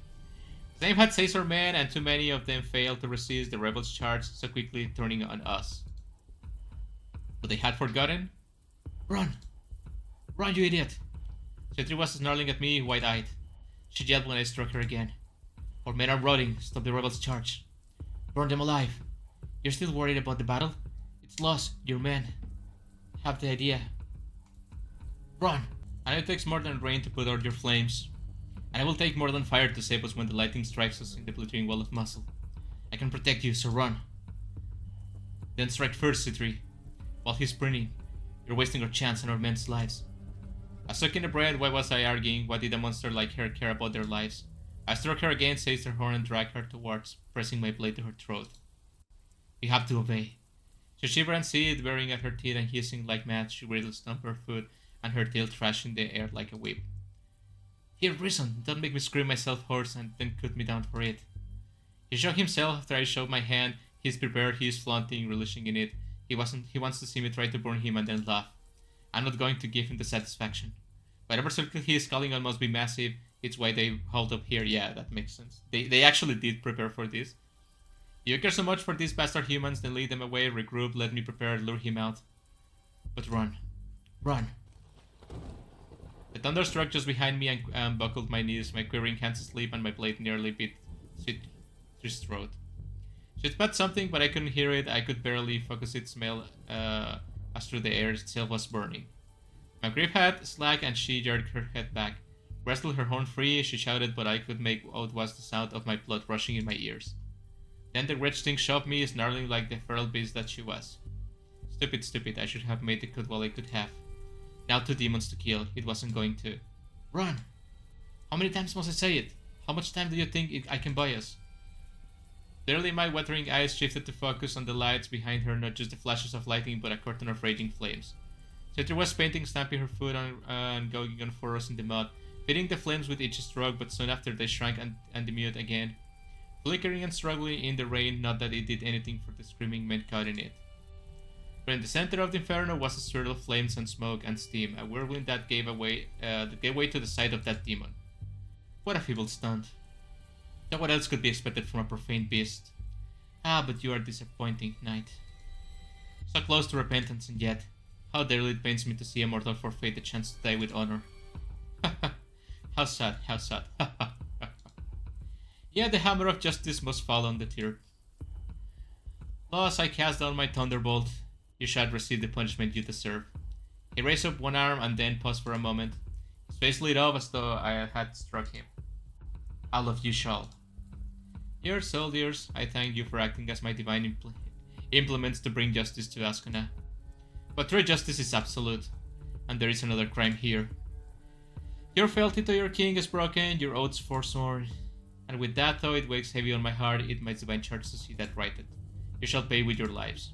The same had seized our men, and too many of them failed to resist the rebels' charge so quickly turning on us. But they had forgotten? Run! Run, you idiot! Cetri was snarling at me, wide-eyed. She yelled when I struck her again. Our men are rotting. Stop the rebels' charge. Burn them alive. You're still worried about the battle? It's lost. Your men have the idea. Run! And it takes more than rain to put out your flames. And it will take more than fire to save us when the lightning strikes us in the glittering wall of muscle. I can protect you, so run. Then strike first, Citri. While he's sprinting, you're wasting our chance and our men's lives. I sucked in the breath. Why was I arguing? Why did a monster like her care about their lives? I struck her again, seized her horn, and dragged her towards, pressing my blade to her throat. You have to obey. She shivered and seethed, wearing at her teeth and hissing like mad. She really stomped her foot, and her tail thrashed in the air like a whip. Here, reason, don't make me scream myself hoarse and then cut me down for it. He shook himself after I showed my hand. He's prepared, he is flaunting, relishing in it. He wants to see me try to burn him and then laugh. I'm not going to give him the satisfaction. Whatever circle he is calling on must be massive. It's why they hold up here. Yeah, that makes sense. They actually did prepare for this. You care so much for these bastard humans, then lead them away, regroup, let me prepare, lure him out. But run. Run. The thunder struck just behind me and buckled my knees, my quivering hands asleep, and my blade nearly bit Citri's throat. She spat something, but I couldn't hear it. I could barely focus its smell as through the air itself was burning. My grip had slack, and she jerked her head back. Wrestled her horn free, she shouted, but I could make out was the sound of my blood rushing in my ears. Then the wretched thing shoved me, snarling like the feral beast that she was. Stupid, I should have made the cut while I could have. Now 2 demons to kill, it wasn't going to. Run! How many times must I say it? How much time do you think I can buy us? Clearly my withering eyes shifted to focus on the lights behind her, not just the flashes of lightning, but a curtain of raging flames. Citra was painting, stamping her foot on and going on furrows in the mud, feeding the flames with each stroke, but soon after they shrank and diminued again, flickering and struggling in the rain, not that it did anything for the screaming men caught in it. But in the center of the inferno was a swirl of flames and smoke and steam, a whirlwind that gave way to the side of that demon. What a feeble stunt. Now what else could be expected from a profane beast? Ah, but you are disappointing, knight. So close to repentance, and yet, how dearly it pains me to see a mortal forfeit the chance to die with honor. How sad, how sad. Yeah, the hammer of justice must fall on the tear. Thus I cast down my thunderbolt. You shall receive the punishment you deserve. He raised up one arm and then paused for a moment. His face lit up as though I had struck him. All of you shall. Dear soldiers, I thank you for acting as my divine implements to bring justice to Ascona. But true justice is absolute, and there is another crime here. Your fealty to your king is broken, your oaths forsworn, and with that thought it weighs heavy on my heart, it might divine charge to see that righted. You shall pay with your lives.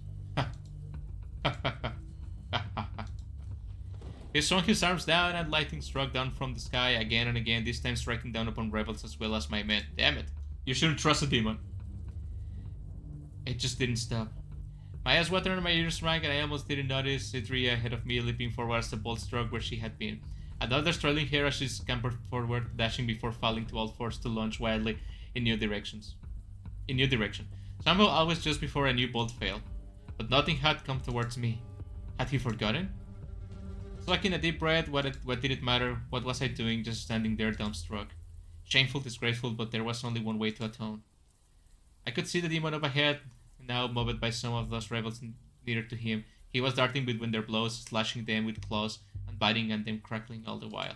He swung his arms down and lightning struck down from the sky again and again, this time striking down upon rebels as well as my men. Damn it. You shouldn't trust a demon. It just didn't stop. My eyes watered and my ears rang, and I almost didn't notice Citri ahead of me, leaping forward as the bolt struck where she had been. Another trailing her as she scampered forward, dashing before falling to all fours to launch wildly in new direction. Somehow always just before a new bolt failed. But nothing had come towards me. Had he forgotten? Sucking a deep breath, what did it matter? What was I doing, just standing there dumbstruck? Shameful, disgraceful, but there was only one way to atone. I could see the demon up ahead, now mobbed by some of those rebels nearer to him. He was darting between their blows, slashing them with claws, and biting at them, crackling all the while.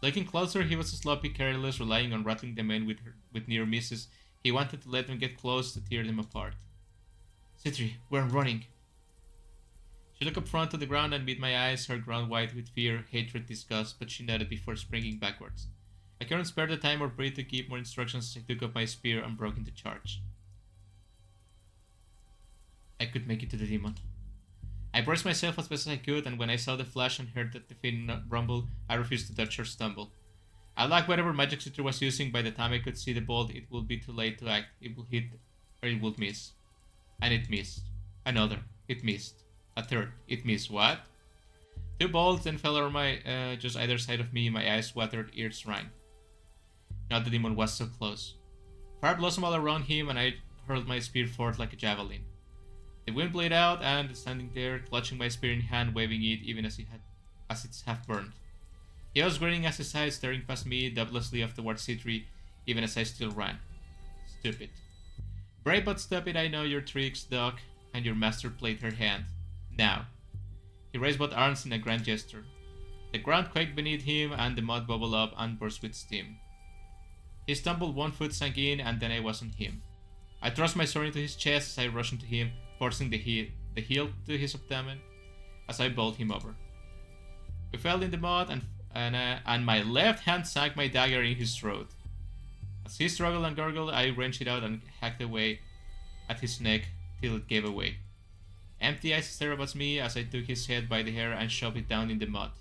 Looking closer, he was sloppy, careless, relying on rattling the men with near misses. He wanted to let them get close to tear them apart. Citri, we're running. She looked up front to the ground and met my eyes, her ground white with fear, hatred, disgust, but she nodded before springing backwards. I couldn't spare the time or breath to give more instructions as I took up my spear and broke into charge. I could make it to the demon. I braced myself as best as I could, and when I saw the flash and heard that defeating rumble, I refused to touch or stumble. I lacked whatever magic Citri was using. By the time I could see the bolt, it would be too late to act. It would hit, or it would miss. And it missed. Another. It missed. A third. It missed. What? 2 bolts then fell on my, just either side of me. My eyes watered, ears rang. Now the demon was so close. Fire blossomed all around him, and I hurled my spear forth like a javelin. The wind played out, and standing there, clutching my spear in hand, waving it, even as it's half burned. He was grinning as his eyes, staring past me, dubiously off towards Citri, even as I still ran. Stupid. Brave but stupid, I know your tricks, Doc, and your master played her hand. Now. He raised both arms in a grand gesture. The ground quaked beneath him, and the mud bubbled up and burst with steam. He stumbled, 1 foot sank in, and then I was on him. I thrust my sword into his chest as I rushed into him, forcing the heel to his abdomen as I bowled him over. We fell in the mud, and my left hand sank my dagger in his throat. As he struggled and gurgled, I wrenched it out and hacked away at his neck till it gave away. Empty eyes stared up at me as I took his head by the hair and shoved it down in the mud.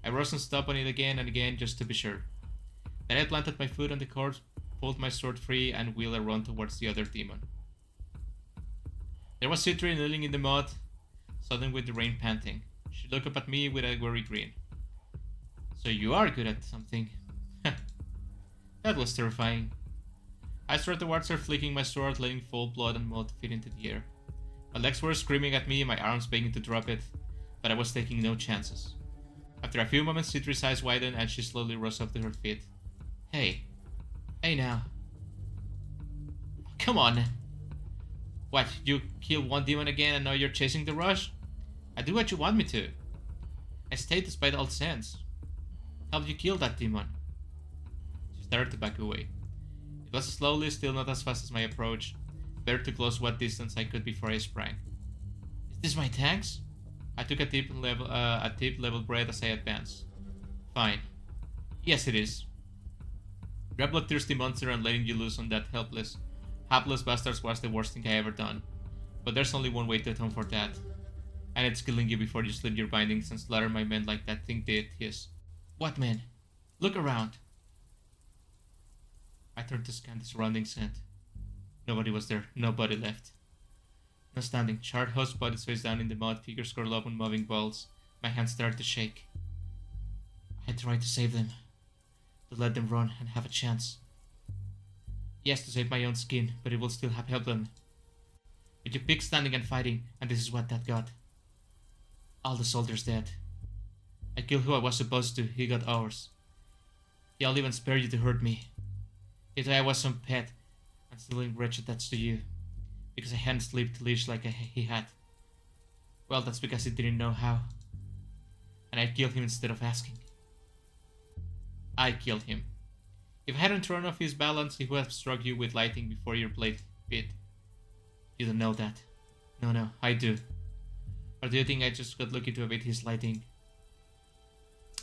I rose and stomped on it again and again just to be sure. Then I planted my foot on the corpse, pulled my sword free, and wheeled around towards the other demon. There was Citri kneeling in the mud, sodden with the rain panting. She looked up at me with a worried grin. So you are good at something. That was terrifying. I strode towards her, flicking my sword, letting full blood and mud fit into the air. My legs were screaming at me, my arms begging to drop it, but I was taking no chances. After a few moments, Citri's eyes widened and she slowly rose up to her feet. Hey. Hey now. Come on. What, you killed one demon again and now you're chasing the rush? I do what you want me to. I stayed despite all sense. Helped you kill that demon. She started to back away. It was slowly, still not as fast as my approach. Better to close what distance I could before I sprang. Is this my thanks? I took a deep level breath as I advanced. Fine. Yes, it is. Grab bloodthirsty monster and letting you loose on that hapless bastards was the worst thing I ever done. But there's only one way to atone for that. And it's killing you before you slit your bindings and slaughter my men like that thing did his. What men? Look around. I turned to scan the surrounding scent. Nobody was there. Nobody left. No standing. Charred hosts bodies face down in the mud, figures curled up on moving balls. My hands started to shake. I tried to save them. To let them run and have a chance. Yes, to save my own skin, but it will still have helped them. But you picked standing and fighting, and this is what that got. All the soldiers dead. I killed who I was supposed to, he got ours. He'll even spare you to hurt me. He thought I was some pet, and still in wretch attached to you. Because I hadn't slipped leash like he had. Well, that's because he didn't know how. And I killed him instead of asking. I killed him. If I hadn't thrown off his balance, he would have struck you with lightning before your blade bit. You don't know that. No, I do. Or do you think I just got lucky to evade his lightning?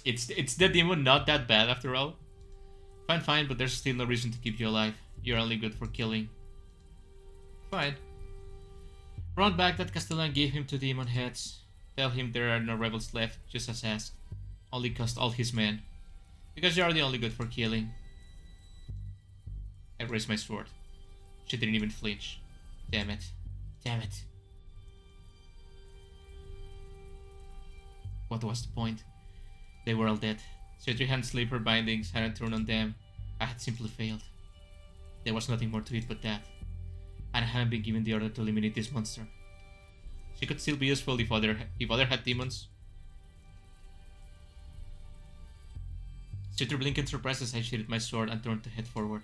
It's the demon, not that bad after all. Fine, but there's still no reason to keep you alive. You're only good for killing. Fine. Run back that Castellan gave him to demon heads. Tell him there are no rebels left, just as asked. Only cost all his men. Because you are the only good for killing. I raised my sword. She didn't even flinch. Damn it. What was the point? They were all dead. Citri hadn't slipped her bindings, hadn't thrown on them. I had simply failed. There was nothing more to it but that. And I hadn't been given the order to eliminate this monster. She could still be useful if other had demons. Citri blinked in surprise as I sheathed my sword and turned to head forward.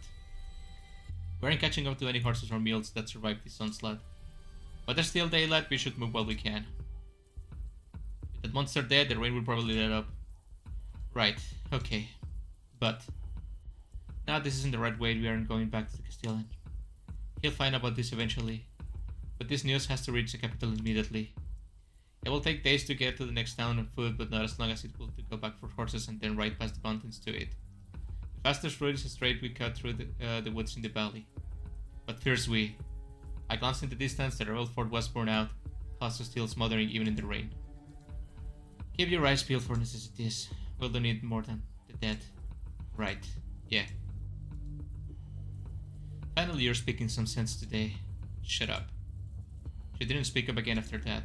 We aren't catching up to any horses or mules that survived this onslaught. But there's still daylight, we should move while we can. With that monster dead, the rain will probably let up. Right, okay. But now this isn't the right way, we aren't going back to the Castellan. He'll find about this eventually. But this news has to reach the capital immediately. It will take days to get to the next town on foot, but not as long as it will to go back for horses and then ride past the mountains to it. The fastest route is a straight we cut through the woods in the valley. But first I glanced in the distance, the rebel fort was burned out, houses still smothering even in the rain. Keep your eyes peeled for necessities. We'll don't need more than the dead. Right, yeah. Finally, you're speaking some sense today. Shut up. She didn't speak up again after that.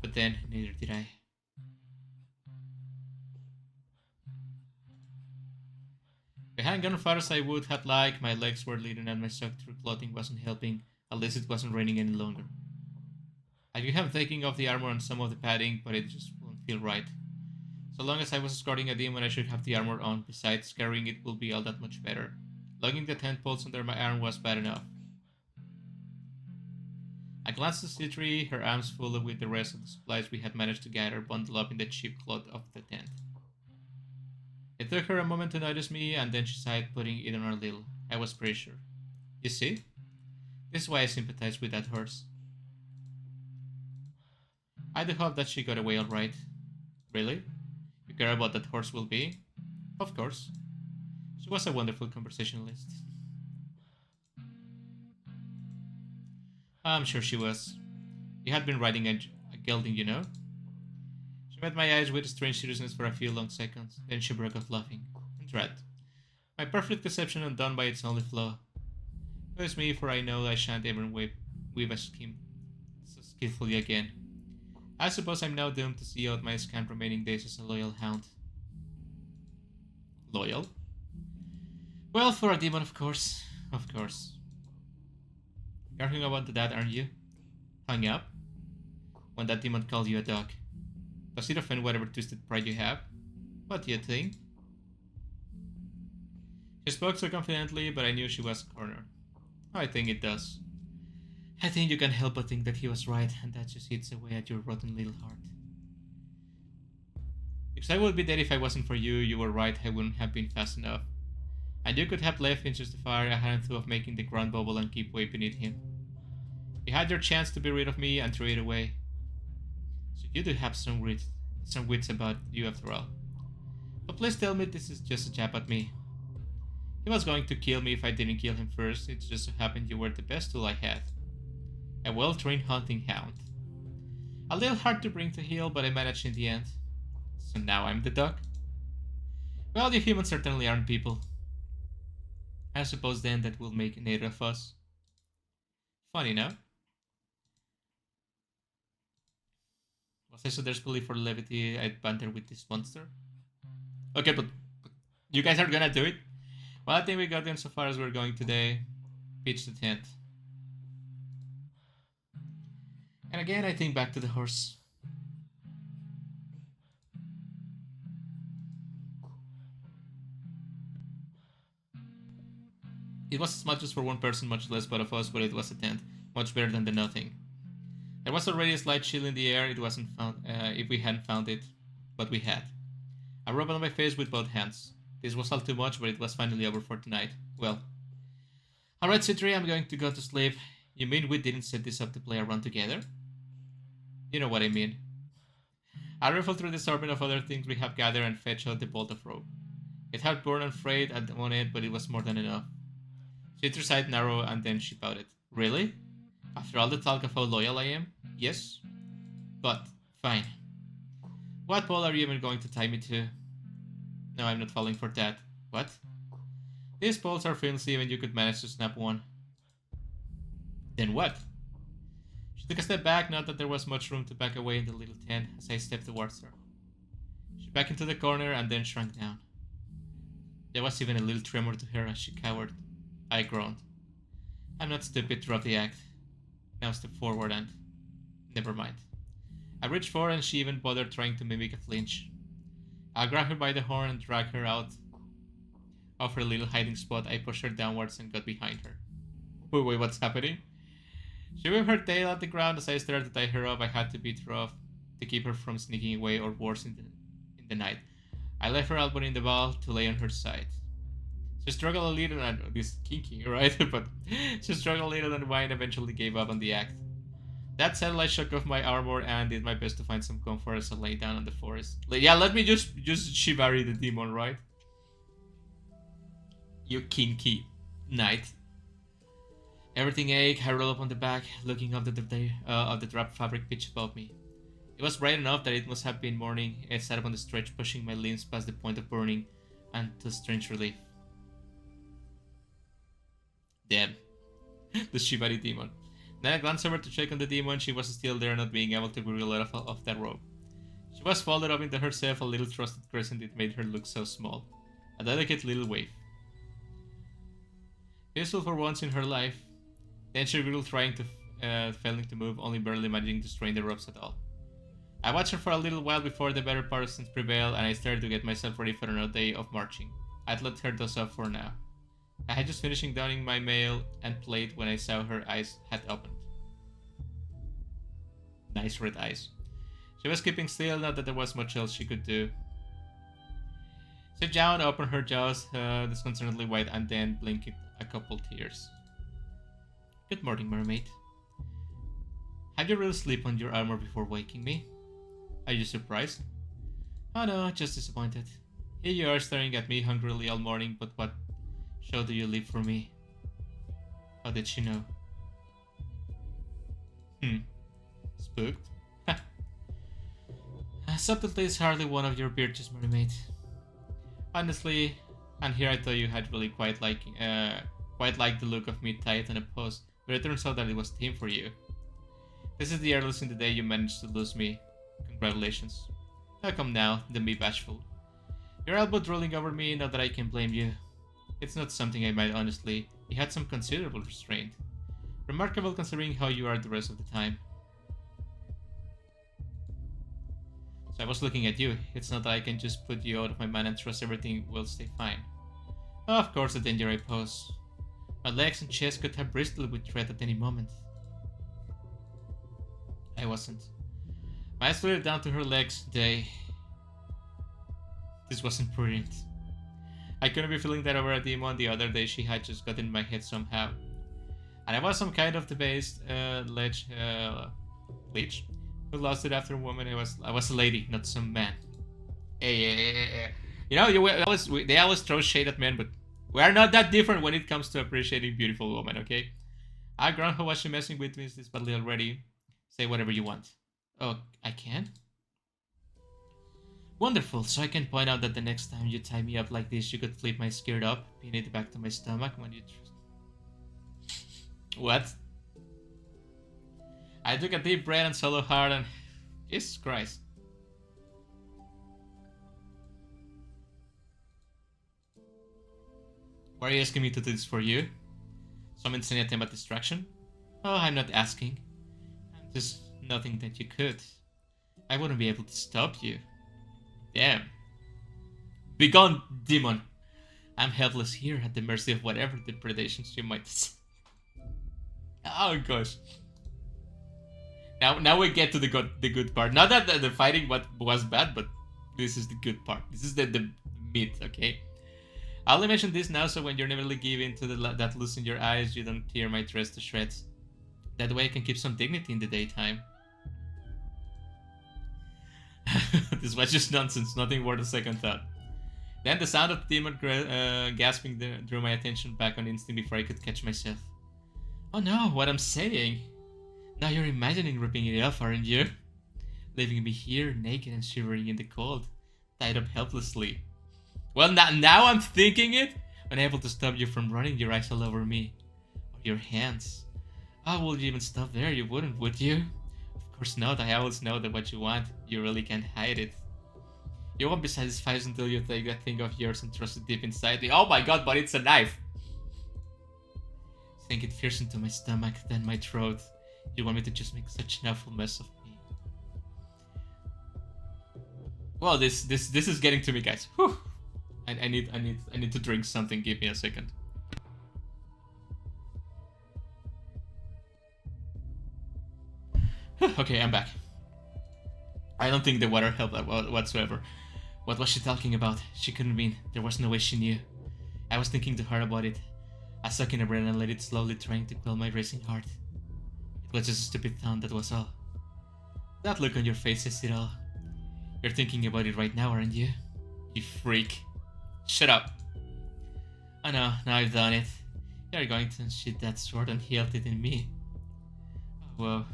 But then, neither did I. I hadn't gone as far as I would have liked, my legs were leading and my soaked through clothing wasn't helping, at least it wasn't raining any longer. I could have taken off the armor and some of the padding, but it just wouldn't feel right. So long as I was escorting a demon, I should have the armor on, besides carrying it will be all that much better. Lugging the tent poles under my arm was bad enough. I glanced at Citri, her arms full with the rest of the supplies we had managed to gather bundled up in the cheap cloth of the tent. It took her a moment to notice me, and then she sighed, putting it on her little. I was pretty sure. You see? This is why I sympathize with that horse. I do hope that she got away alright. Really? You care about that horse will be? Of course. She was a wonderful conversationalist. I'm sure she was. You had been riding a gelding, you know? She met my eyes with a strange seriousness for a few long seconds, then she broke off laughing. Dread. My perfect deception undone by its only flaw. It was me, for I know I shan't ever weave a scheme so skillfully again. I suppose I'm now doomed to see out my scant remaining days as a loyal hound. Loyal? Well, for a demon, of course. Of course. You're hung up to that, aren't you? Hung up? When that demon called you a dog. Does it offend whatever twisted pride you have? What do you think? She spoke so confidently, but I knew she was cornered. I think it does. I think you can't help but think that he was right, and that just eats away at your rotten little heart. Because I would be dead if I wasn't for you. You were right, I wouldn't have been fast enough. And you could have left in just the fire I hadn't thought of making the ground bubble and keep way beneath him. You had your chance to be rid of me and threw it away. So you do have some wits about you after all. But please tell me this is just a jab at me. He was going to kill me if I didn't kill him first. It just so happened you were the best tool I had. A well-trained hunting hound. A little hard to bring to heel, but I managed in the end. So now I'm the dog? Well, you humans certainly aren't people. I suppose then that will make neither of us. Funny, no? Was I so desperately for levity I'd banter with this monster? Okay, but you guys are gonna do it? Well, I think we got in so far as we're going today. Pitch the tent. And again, I think back to the horse. It was as much as for one person, much less both of us, but it was a tent. Much better than the nothing. There was already a slight chill in the air. It wasn't found if we hadn't found it, but we had. I rubbed on my face with both hands. This was all too much, but it was finally over for tonight. Well. Alright, Citri, I'm going to go to sleep. You mean we didn't set this up to play around together? You know what I mean. I riffled through the assortment of other things we have gathered and fetched out the bolt of rope. It had burned and frayed at one end, but it was more than enough. Citri's eyes narrowed and then she pouted. Really? After all the talk of how loyal I am? Yes? But, fine. What pole are you even going to tie me to? No, I'm not falling for that. What? These poles are flimsy and you could manage to snap one. Then what? She took a step back, not that there was much room to back away in the little tent as I stepped towards her. She backed into the corner and then shrank down. There was even a little tremor to her as she cowered. I groaned. I'm not stupid, drop the act. Now step forward and... Never mind. I reached for her and she even bothered trying to mimic a flinch. I grabbed her by the horn and dragged her out of her little hiding spot. I pushed her downwards and got behind her. Wait, what's happening? She waved her tail at the ground as I started to tie her up. I had to beat her off to keep her from sneaking away or worse in the night. I left her elbow in the ball to lay on her side. She struggled a little and this is kinky, right? But she struggled a little and whined, eventually gave up on the act. That said, I shook off my armor and did my best to find some comfort as I lay down on the forest. Yeah, let me just shivari the demon, right? You kinky knight. Everything ached. I rolled up on the back, looking up of the drab fabric pitch above me. It was bright enough that it must have been morning. I sat up on the stretch, pushing my limbs past the point of burning, and to strange relief. Damn. The Shibari demon. Then I glanced over to check on the demon. She was still there, not being able to wriggle out of that rope. She was folded up into herself, a little trusted crescent. It made her look so small. A delicate little wave. Peaceful for once in her life. Then she wriggled, failing to move, only barely managing to strain the ropes at all. I watched her for a little while before the better part of sense prevailed, and I started to get myself ready for another day of marching. I'd let her doze off for now. I had just finished donning my mail and plate when I saw her eyes had opened. Nice red eyes. She was keeping still, not that there was much else she could do. Sit down, opened her jaws, disconcertingly wide, and then blinked a couple tears. Good morning, mermaid. Have you really slept on your armor before waking me? Are you surprised? Oh no, just disappointed. Here you are staring at me hungrily all morning, but what show do you leave for me? How did she know? Spooked? Subtlety is hardly one of your virtues, mermaid. Honestly, and here I thought you had really quite liked the look of me tied on a post, but it turns out that it was tame for you. This is the earliest in the day you managed to lose me. Congratulations. How come now, don't be bashful. Your elbow drooling over me, not that I can blame you. It's not something I might honestly. You had some considerable restraint. Remarkable considering how you are the rest of the time. So I was looking at you. It's not that I can just put you out of my mind and trust everything will stay fine. Oh, of course, the danger I pose. My legs and chest could have bristled with dread at any moment. I wasn't. My eyes flitted down to her legs. This wasn't prudent. I couldn't be feeling that over a demon the other day. She had just got in my head somehow. And I was some kind of debased leech who lost it after a woman. I was a lady, not some man. Hey. You know, they always throw shade at men, but we are not that different when it comes to appreciating beautiful women, okay? I've grown how was she messing with me this badly already. Say whatever you want. Oh, I can? Wonderful, so I can point out that the next time you tie me up like this, you could flip my skirt up, pin it back to my stomach when you... What? I took a deep breath and swallowed hard and... Jesus Christ. Why are you asking me to do this for you? Some insane attempt at distraction? Oh, I'm not asking. I'm just nothing that you could. I wouldn't be able to stop you. Damn. Begone, demon. I'm helpless here at the mercy of whatever depredations you might see. Oh gosh. Now we get to the good part. Not that the fighting was bad, but this is the good part. This is the meat, okay? I only mention this now so when you're nearly giving to that loose in your eyes, you don't tear my dress to shreds. That way I can keep some dignity in the daytime. This was just nonsense, nothing worth a second thought. Then the sound of the demon gasping drew my attention back on instinct before I could catch myself. Oh no, what I'm saying. Now you're imagining ripping it off, aren't you? Leaving me here, naked and shivering in the cold, tied up helplessly. Well, now I'm thinking it, unable to stop you from running your eyes all over me. Or your hands. Oh, would you even stop there? You wouldn't, would you? Of course not, I always know that what you want, you really can't hide it. You won't be satisfied until you take that thing of yours and thrust it deep inside me. Oh my god, but it's a knife! Sink it fierce into my stomach, then my throat. You want me to just make such an awful mess of me? Well, this is getting to me, guys. Whew. I need to drink something. Give me a second. Okay, I'm back. I don't think the water helped whatsoever. What was she talking about? She couldn't mean. There was no way she knew. I was thinking too hard about it. I sucked in a breath and let it slowly trying to quell my racing heart. It was just a stupid thought, that was all. That look on your face says it all. You're thinking about it right now, aren't you? You freak. Shut up. I know, now I've done it. You're going to unsheath that sword and hilt it in me. Oh, whoa.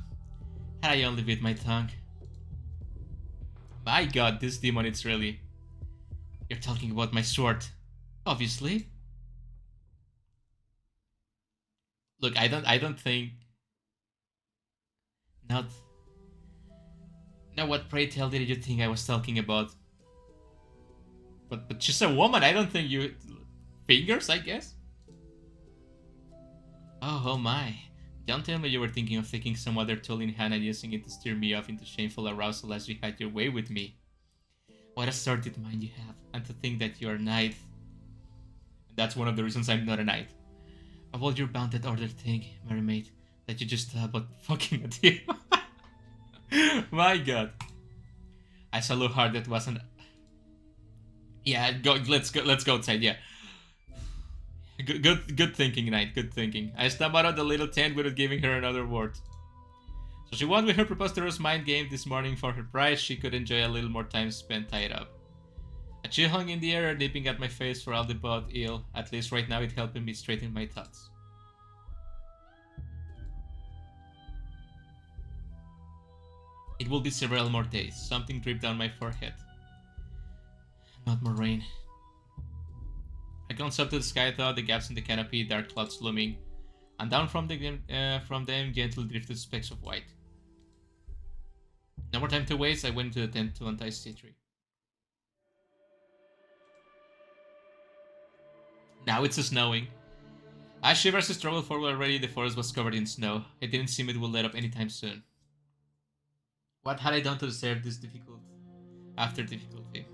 Had I only bit my tongue. My god, this demon, it's really... You're talking about my sword. Obviously. Look, I don't think... Not... Now what, pray tell, did you think I was talking about? But she's a woman, I don't think you... Fingers, I guess? Oh my. Don't tell me you were thinking of taking some other tool in hand and using it to steer me off into shameful arousal as you had your way with me. What a sordid mind you have, and to think that you're a knight. That's one of the reasons I'm not a knight. Of all your bounded order thing, mermaid, that you just thought about fucking at you. My god. I swallowed hard, that wasn't... Yeah, let's go outside, yeah. Good thinking, knight, good thinking. I stepped out of the little tent without giving her another word. So she won with her preposterous mind game this morning for her prize. She could enjoy a little more time spent tied up. A chill hung in the air, nipping at my face for all the but ill. At least right now it helping me straighten my thoughts. It will be several more days. Something dripped down my forehead. Not more rain. I glanced up to the sky, thought the gaps in the canopy, dark clouds looming, and down from them gently drifted specks of white. No more time to waste, I went to the tent to untie Citri. Now it's snowing. As shivers struggled forward already, the forest was covered in snow. It didn't seem it would let up anytime soon. What had I done to deserve this difficult after difficulty?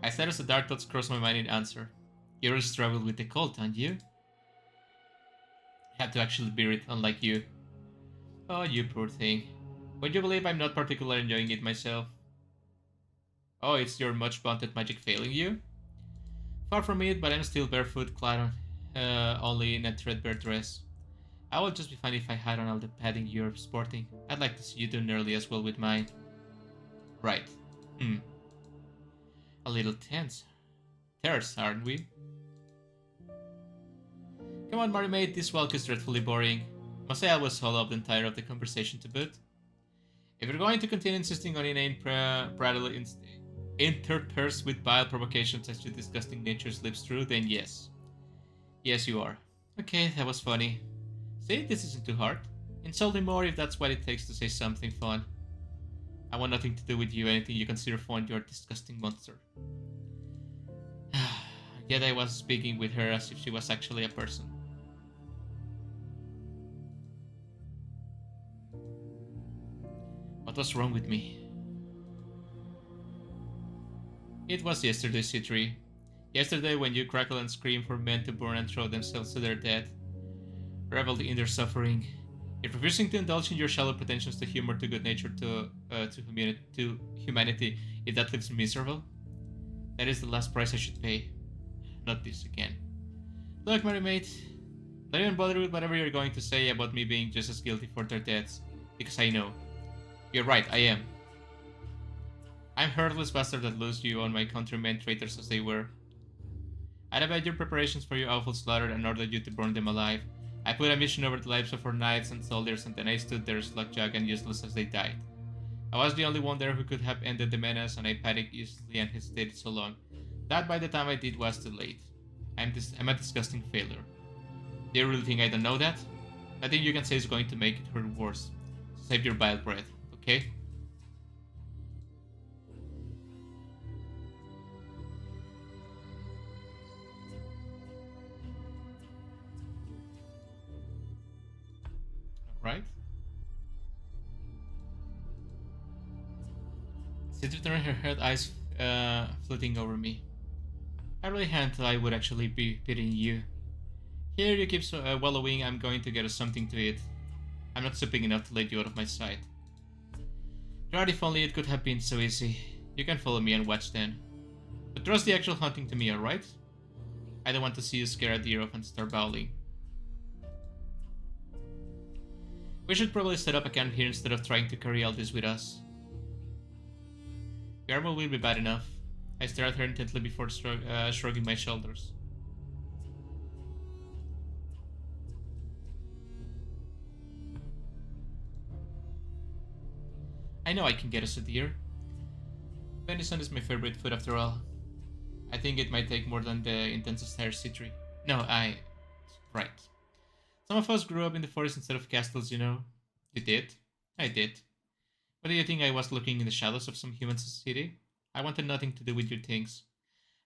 I said as the dark thoughts crossed my mind in answer. You always struggled with the cold, don't you? Had to actually bear it, unlike you. Oh, you poor thing. Would you believe I'm not particularly enjoying it myself? Oh, it's your much vaunted magic failing you? Far from it, but I'm still barefoot, clad only in a threadbare dress. I would just be fine if I had on all the padding you're sporting. I'd like to see you do nearly as well with mine. Right. A little tense. Terse, aren't we? Come on, Mary mate, this walk is dreadfully boring. Must I always hold up the entire of the conversation to boot? If you're going to continue insisting on inane prattle interspersed with vile provocations as your disgusting nature slips through, then yes. Yes, you are. Okay, that was funny. See, this isn't too hard. Insult me more if that's what it takes to say something fun. I want nothing to do with you, anything you consider fun, you're a disgusting monster. Yet I was speaking with her as if she was actually a person. What was wrong with me? It was yesterday, Citri. Yesterday when you crackle and scream for men to burn and throw themselves to their death. Reveled in their suffering. If refusing to indulge in your shallow pretensions to humor, to good nature, to humanity, if that leaves me miserable, that is the last price I should pay. Not this again. Look, Mary mate, don't even bother with whatever you're going to say about me being just as guilty for their deaths, because I know. You're right, I am. I'm heartless bastard that loosed you on my countrymen, traitors as they were. I obeyed your preparations for your awful slaughter and ordered you to burn them alive. I put a mission over the lives of our knights and soldiers, and then I stood there slackjawed and useless as they died. I was the only one there who could have ended the menace, and I panicked easily and hesitated so long that by the time I did was too late. I'm a disgusting failure. Do you really think I don't know that? Nothing you can say is going to make it hurt worse. So save your vile breath, okay? Alright. Citri turned her head, eyes floating over me. I really hadn't thought I would actually be pitying you. Here you keep wallowing, I'm going to get us something to eat. I'm not stupid enough to let you out of my sight. God, if only it could have been so easy. You can follow me and watch then. But trust the actual hunting to me, alright? I don't want to see you scare a deer off and start bowling. We should probably set up a camp here instead of trying to carry all this with us. The armor will be bad enough. I stared at her intently before shrugging my shoulders. I know I can get us a deer. Venison is my favorite food after all. I think it might take more than the intensest hair Citri. No, right. Some of us grew up in the forest instead of castles, you know. You did? I did. What do you think I was looking in the shadows of some human society? I wanted nothing to do with your things.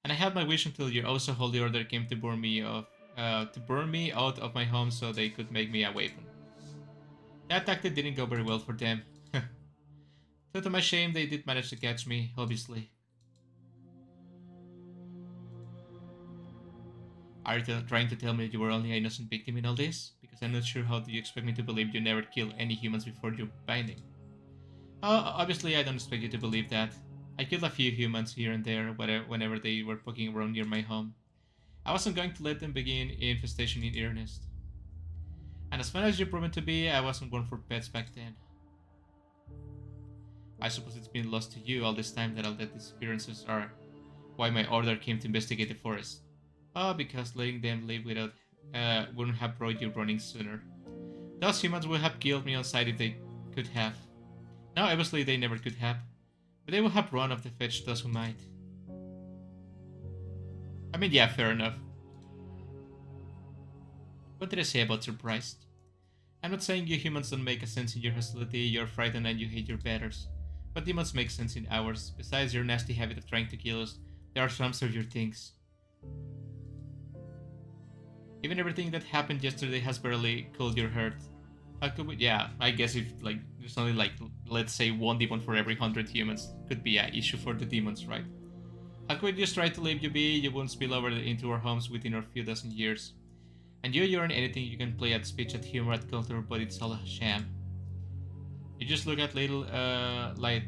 And I had my wish until your also holy order came to burn me out of my home so they could make me a weapon. That tactic didn't go very well for them. So to my shame, they did manage to catch me, obviously. Are you trying to tell me that you were only an innocent victim in all this? Because I'm not sure how do you expect me to believe you never killed any humans before your binding. Oh, obviously I don't expect you to believe that. I killed a few humans here and there whenever they were poking around near my home. I wasn't going to let them begin infestation in earnest. And as fun as you've proven to be, I wasn't one for pets back then. I suppose it's been lost to you all this time that all the disappearances are why my order came to investigate the forest. Oh, because letting them live without wouldn't have brought you running sooner. Those humans would have killed me on sight if they could have. Now, obviously, they never could have, but they would have run off to fetch those who might. I mean, yeah, fair enough. What did I say about surprised? I'm not saying you humans don't make a sense in your hostility, you're frightened and you hate your betters. But demons make sense in ours. Besides your nasty habit of trying to kill us, there are some of your things. Even everything that happened yesterday has barely cooled your hurt. How could we? Yeah, I guess if like there's only like let's say one demon for every 100 humans, could be an issue for the demons, right? How could we just try to leave you be? You won't spill over into our homes within a few dozen years. And you aren't anything you can play at speech, at humor, at culture, but it's all a sham. You just look at little like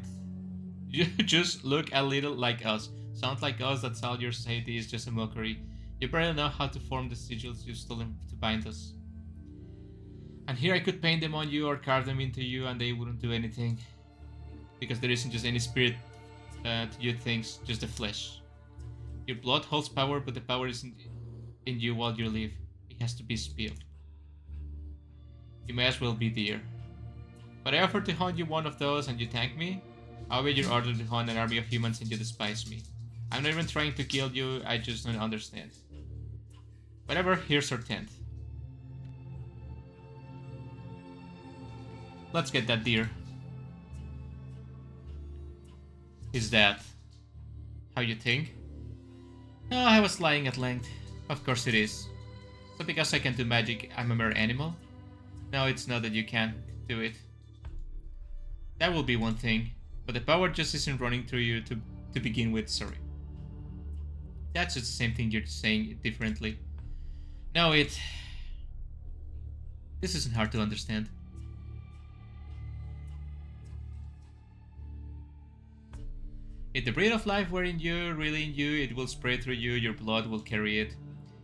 you just look a little like us. Sound like us, that's all your society is just a mockery. You barely know how to form the sigils you've stolen to bind us. And here I could paint them on you or carve them into you and they wouldn't do anything. Because there isn't just any spirit to you things, just the flesh. Your blood holds power, but the power isn't in you while you live. It has to be spilled. You may as well be dear. But I offered to hunt you one of those and you thank me? I'll be your order to hunt an army of humans and you despise me. I'm not even trying to kill you, I just don't understand. Whatever, here's our tent. Let's get that deer. Is that how you think? No, I was lying at length. Of course it is. So because I can do magic, I'm a mere animal? No, it's not that you can't do it. That will be one thing, but the power just isn't running through you to begin with, sorry. That's just the same thing, you're saying it differently. No, this isn't hard to understand. If the breath of life were in you, really in you, it will spread through you, your blood will carry it.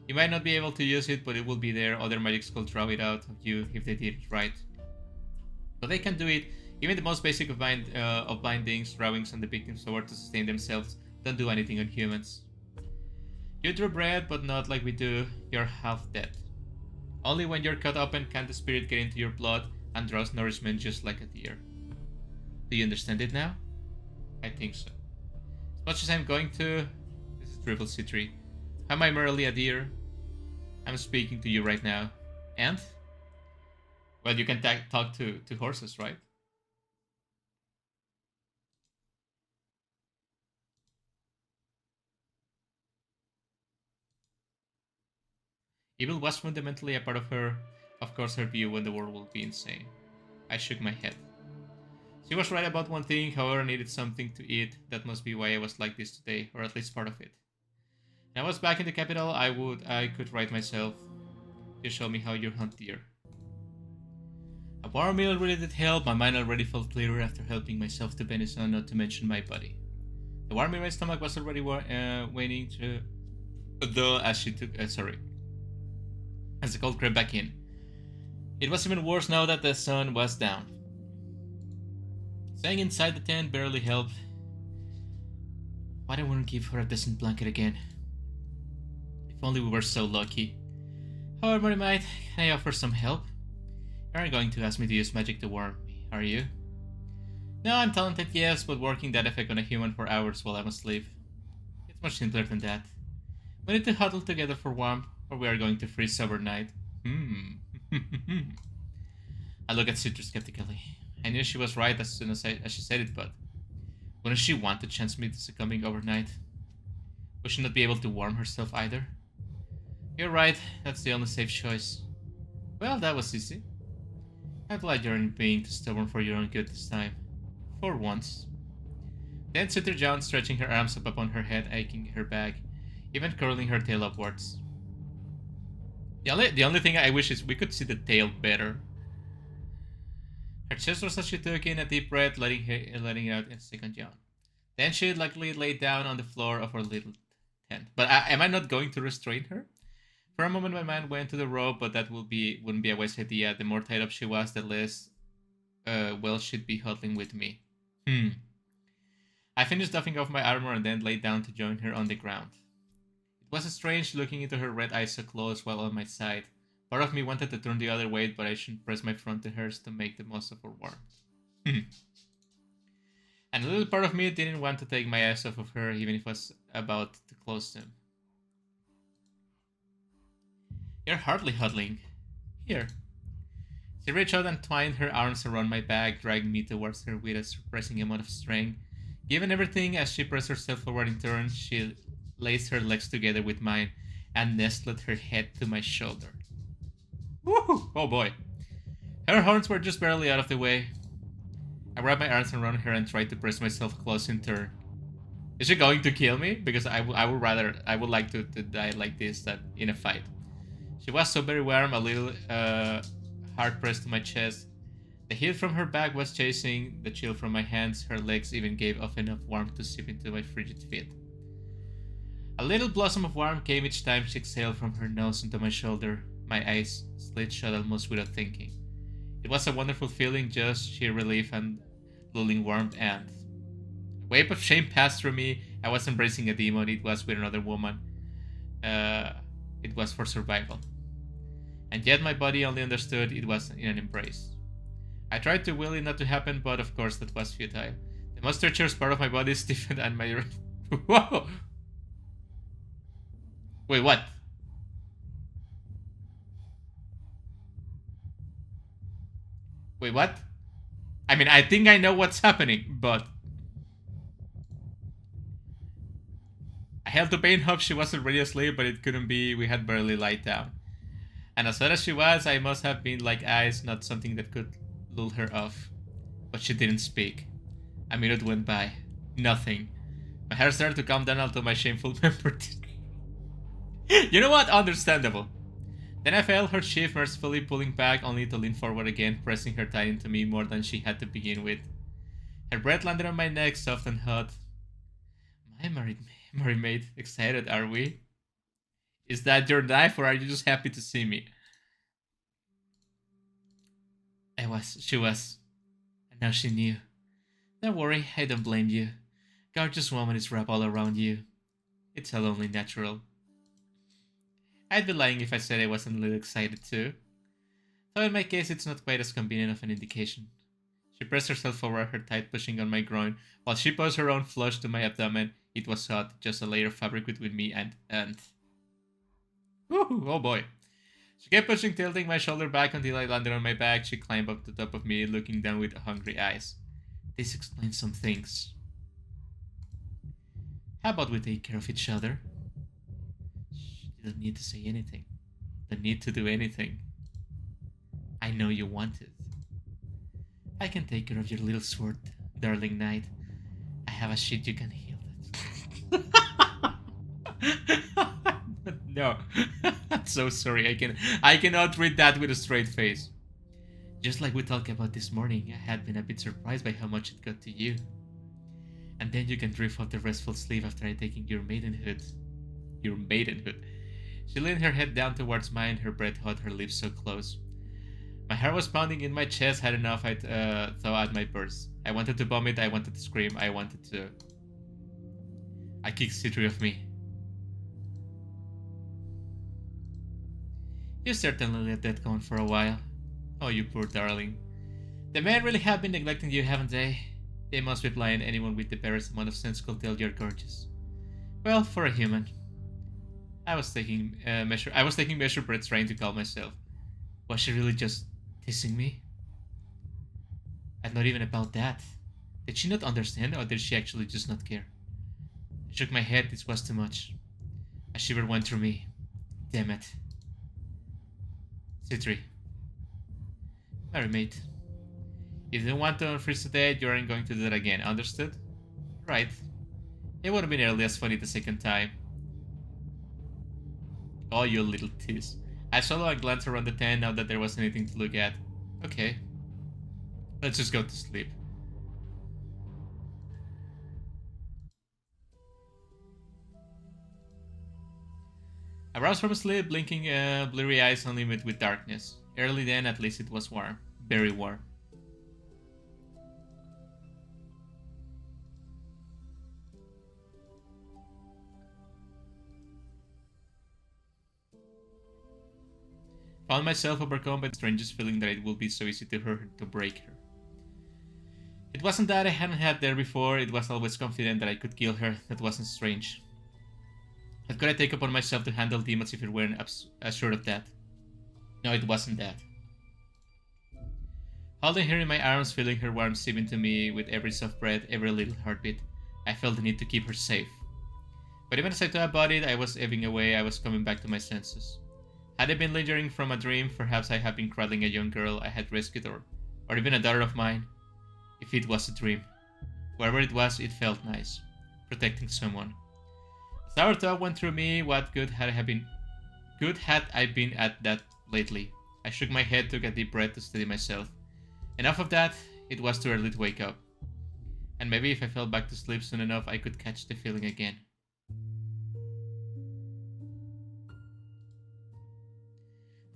You might not be able to use it, but it will be there, other magics could draw it out of you if they did it right. But they can do it, even the most basic of bindings, drawings on the victim's sword to sustain themselves, don't do anything on humans. You draw bread, but not like we do, you're half dead. Only when you're cut open can the spirit get into your blood and draws nourishment just like a deer. Do you understand it now? I think so. As much as I'm going to... This is Triple C3. Am I merely a deer? I'm speaking to you right now. And? Well, you can talk to horses, right? Evil was fundamentally a part of her, of course her view when the world will be insane. I shook my head. She was right about one thing, however I needed something to eat. That must be why I was like this today, or at least part of it. When I was back in the capital, I could write myself. You show me how you hunt deer. A warm meal really did help. My mind already felt clearer after helping myself to venison, not to mention my body. The warmth in my stomach was already waning to... Though as she took... as the cold crept back in. It was even worse now that the sun was down. Staying inside the tent barely helped. Why I wouldn't give her a decent blanket again? If only we were so lucky. However, can I offer some help? You aren't going to ask me to use magic to warm me, are you? No, I'm talented, yes, but working that effect on a human for hours while I'm asleep. It's much simpler than that. We need to huddle together for warmth, or we are going to freeze overnight. I look at Citrus skeptically. I knew she was right as soon as she said it, but wouldn't she want to chance me to succumbing overnight? Would she not be able to warm herself either? You're right, that's the only safe choice. Well, that was easy. I'm glad you aren't being too stubborn for your own good this time. For once. Then sitted down, stretching her arms up upon her head, aching her back, even curling her tail upwards. The only thing I wish is we could see the tail better. Her chest rose as she took in a deep breath, letting out a second yawn. Then she likely lay down on the floor of her little tent. But am I not going to restrain her? For a moment my mind went to the rope, but that wouldn't be a wise idea. The more tied up she was, the less well she'd be huddling with me. I finished doffing off my armor and then lay down to join her on the ground. It was strange looking into her red eyes so close while on my side. Part of me wanted to turn the other way, but I shouldn't press my front to hers to make the most of her warmth. And a little part of me didn't want to take my eyes off of her, even if I was about to close them. You're hardly huddling. Here. She reached out and twined her arms around my back, dragging me towards her with a surprising amount of strength. Given everything, as she pressed herself forward in turn, she laced her legs together with mine and nestled her head to my shoulder. Woohoo! Oh boy. Her horns were just barely out of the way. I wrapped my arms around her and tried to press myself close in turn. Is she going to kill me? Because I would like to die like this than in a fight. She was so very warm, a little hard pressed to my chest. The heat from her back was chasing the chill from my hands. Her legs even gave off enough warmth to seep into my frigid feet. A little blossom of warmth came each time she exhaled from her nose into my shoulder. My eyes slid shut almost without thinking. It was a wonderful feeling, just sheer relief and lulling warmth, and a wave of shame passed through me. I was embracing a demon. It was with another woman. It was for survival. And yet my body only understood it was in an embrace. I tried to will it not to happen, but of course that was futile. The most treacherous part of my body stiffened and my... Whoa! Wait, what? Wait, what? I mean, I think I know what's happening, but... I held the pain hope she was already asleep, but it couldn't be. We had barely lied down. And as sad as she was, I must have been like ice, not something that could lull her off. But she didn't speak. A minute went by. Nothing. My hair started to calm down until my shameful memory. You know what? Understandable. Then I felt her shift mercifully pulling back, only to lean forward again, pressing her tight into me more than she had to begin with. Her breath landed on my neck, soft and hot. My mermaid, excited are we? Is that your knife, or are you just happy to see me? She was. And now she knew. Don't worry, I don't blame you. Gorgeous woman is wrapped all around you. It's all only natural. I'd be lying if I said I wasn't a little excited too. Though in my case it's not quite as convenient of an indication. She pressed herself forward, her tight pushing on my groin, while she posed her own flush to my abdomen. It was hot, just a layer of fabric between me and... Woohoo! Oh boy. She kept pushing, tilting my shoulder back until I landed on my back. She climbed up to the top of me, looking down with hungry eyes. This explains some things. How about we take care of each other? Shh, you don't need to say anything. Don't need to do anything. I know you want it. I can take care of your little sword, darling knight. I have a shit you can heal it. No. I'm so sorry. I cannot read that with a straight face. Just like we talked about this morning, I had been a bit surprised by how much it got to you. And then you can drift off the restful sleep after I taking your maidenhood. Your maidenhood. She leaned her head down towards mine, her breath hot, her lips so close. My heart was pounding in my chest, had enough I thought at my burst. I wanted to vomit, I wanted to scream, I wanted to... I kicked Citri off me. You certainly let that go on for a while. Oh, you poor darling. The men really have been neglecting you, haven't they? They must be blind. Anyone with the barest amount of sense could tell you're gorgeous. Well, for a human. I was taking measured breaths, trying to calm myself. Was she really just teasing me? And not even about that. Did she not understand, or did she actually just not care? I shook my head. This was too much. A shiver went through me. Damn it. Citri. Marry mate. If you don't want to unfreeze today, you aren't going to do that again, understood? Right. It would have been nearly as funny the second time. Oh, you little tease. I swallowed and glanced around the tent now that there wasn't anything to look at. Okay. Let's just go to sleep. I roused from sleep, blinking bleary eyes only met with darkness. Early then, at least it was warm. Very warm. Found myself overcome by the strangest feeling that it would be so easy to hurt her, to break her. It wasn't that I hadn't had there before, it was always confident that I could kill her, that wasn't strange. But could I take upon myself to handle demons if I weren't assured of that? No, it wasn't that. Holding her in my arms, feeling her warmth seep into me with every soft breath, every little heartbeat, I felt the need to keep her safe. But even as I thought about it, I was ebbing away, I was coming back to my senses. Had I been lingering from a dream, perhaps I had been cradling a young girl I had rescued or even a daughter of mine. If it was a dream. Wherever it was, it felt nice. Protecting someone. As our thought went through me, what good had I been at that lately? I shook my head, took a deep breath to steady myself. Enough of that, it was too early to wake up. And maybe if I fell back to sleep soon enough, I could catch the feeling again.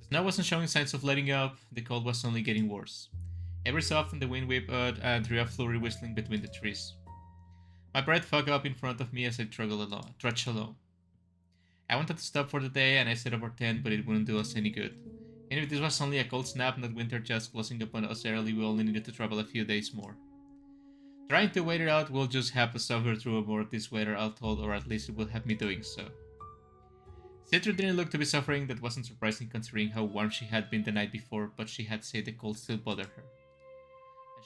The snow wasn't showing signs of letting up, the cold was only getting worse. Every so often the wind whipped out and drew a flurry whistling between the trees. My breath fogged up in front of me as I trudged along. I wanted to stop for the day and I set up our tent, but it wouldn't do us any good. And if this was only a cold snap, not winter just closing upon us early, we only needed to travel a few days more. Trying to wait it out will just have us suffer through more of this weather, all told, or at least it will have me doing so. Citra didn't look to be suffering, that wasn't surprising considering how warm she had been the night before, but she had said the cold still bothered her.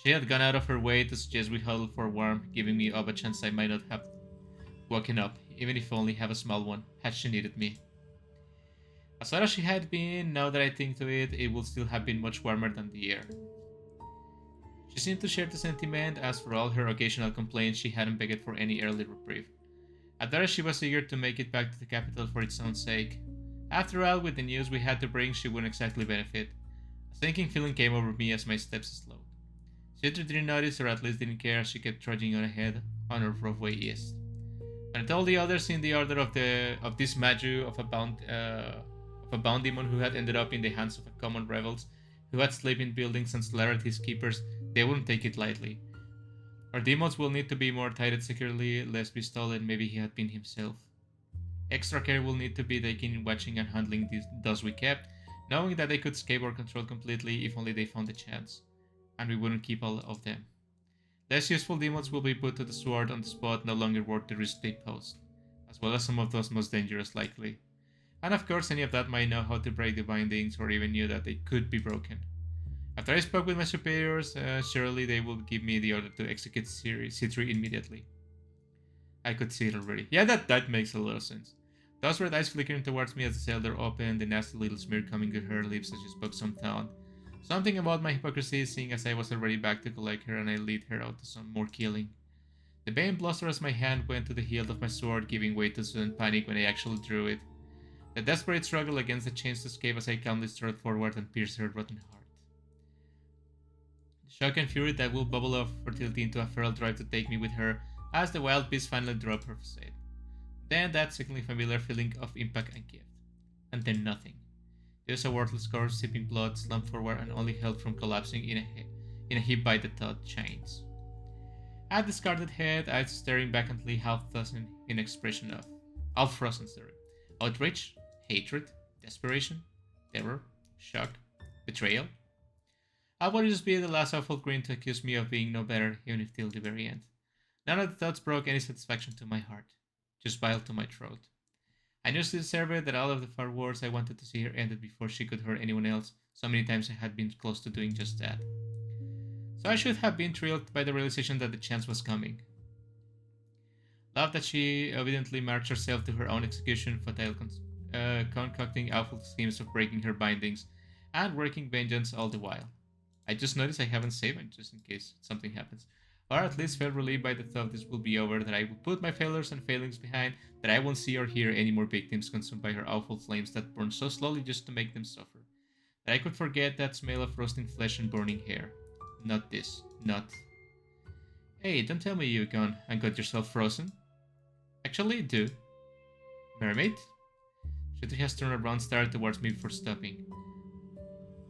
She had gone out of her way to suggest we huddle for warmth, giving me up a chance I might not have woken up, even if only have a small one, had she needed me. As hot as she had been, now that I think to it, it would still have been much warmer than the air. She seemed to share the sentiment, as for all her occasional complaints, she hadn't begged for any early reprieve. I thought she was eager to make it back to the capital for its own sake. After all, with the news we had to bring, she wouldn't exactly benefit. A sinking feeling came over me as my steps slowed. Citra didn't notice, or at least didn't care, as she kept trudging on ahead on her rough way east. When I told the others in the order of this Maju of a bound demon who had ended up in the hands of a common rebels who had slept in buildings and slaughtered his keepers, they wouldn't take it lightly. Our demons will need to be more tied securely, lest be stolen. Maybe he had been himself. Extra care will need to be taken in watching and handling those we kept, knowing that they could escape our control completely if only they found a chance. And we wouldn't keep all of them. Less useful demons will be put to the sword on the spot, no longer worth the risk they pose, as well as some of those most dangerous likely. And of course any of that might know how to break the bindings or even knew that they could be broken. After I spoke with my superiors, surely they would give me the order to execute Citri immediately. I could see it already. Yeah, that makes a lot of sense. Those red eyes flickering towards me as the cell door opened, the nasty little smear coming to her lips as she spoke some thought. Something about my hypocrisy, seeing as I was already back to collect her and I lead her out to some more killing. The vein bluster as my hand went to the hilt of my sword, giving way to sudden panic when I actually drew it. The desperate struggle against the chains to escape as I calmly strode forward and pierced her rotten heart. The shock and fury that will bubble off fertility into a feral drive to take me with her as the wild beast finally dropped her facade. Then that sickeningly familiar feeling of impact and gift. And then nothing. Just a worthless corpse sipping blood, slumped forward and only held from collapsing in a heap by the taut chains. A discarded head, eyes staring vacantly, half frozen in expression of outrage, hatred, desperation, terror, shock, betrayal. I would just be the last awful grin to accuse me of being no better, even if till the very end. None of the thoughts brought any satisfaction to my heart, just bile to my throat. I knew she deserved it, that all of the far worse I wanted to see her ended before she could hurt anyone else. So many times I had been close to doing just that. So I should have been thrilled by the realization that the chance was coming. Loved that she evidently marched herself to her own execution, concocting awful schemes of breaking her bindings and working vengeance all the while. I just noticed I haven't saved it just in case something happens. Or at least felt relieved by the thought this will be over, that I will put my failures and failings behind, that I won't see or hear any more victims consumed by her awful flames that burn so slowly just to make them suffer. That I could forget that smell of roasting flesh and burning hair. Not this. Not. Hey, don't tell me you've gone and got yourself frozen. Actually, do. Mermaid? Shooter has turned around, started towards me before stopping.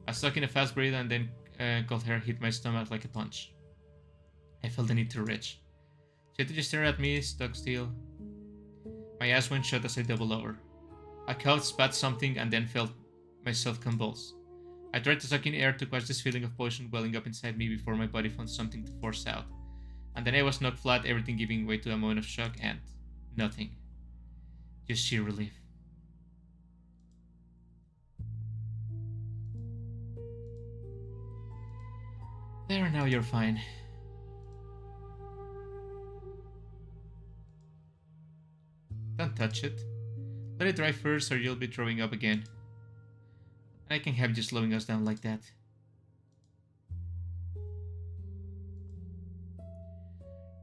I stuck in a fast breath and then cold hair hit my stomach like a punch. I felt the need to retch. She just stared at me, stuck still. My eyes went shut as I doubled over. I coughed, spat something, and then felt myself convulse. I tried to suck in air to quench this feeling of poison welling up inside me before my body found something to force out. And then I was knocked flat, everything giving way to a moment of shock and nothing. Just sheer relief. There, now you're fine. Don't touch it. Let it dry first or you'll be throwing up again. I can't have you slowing us down like that.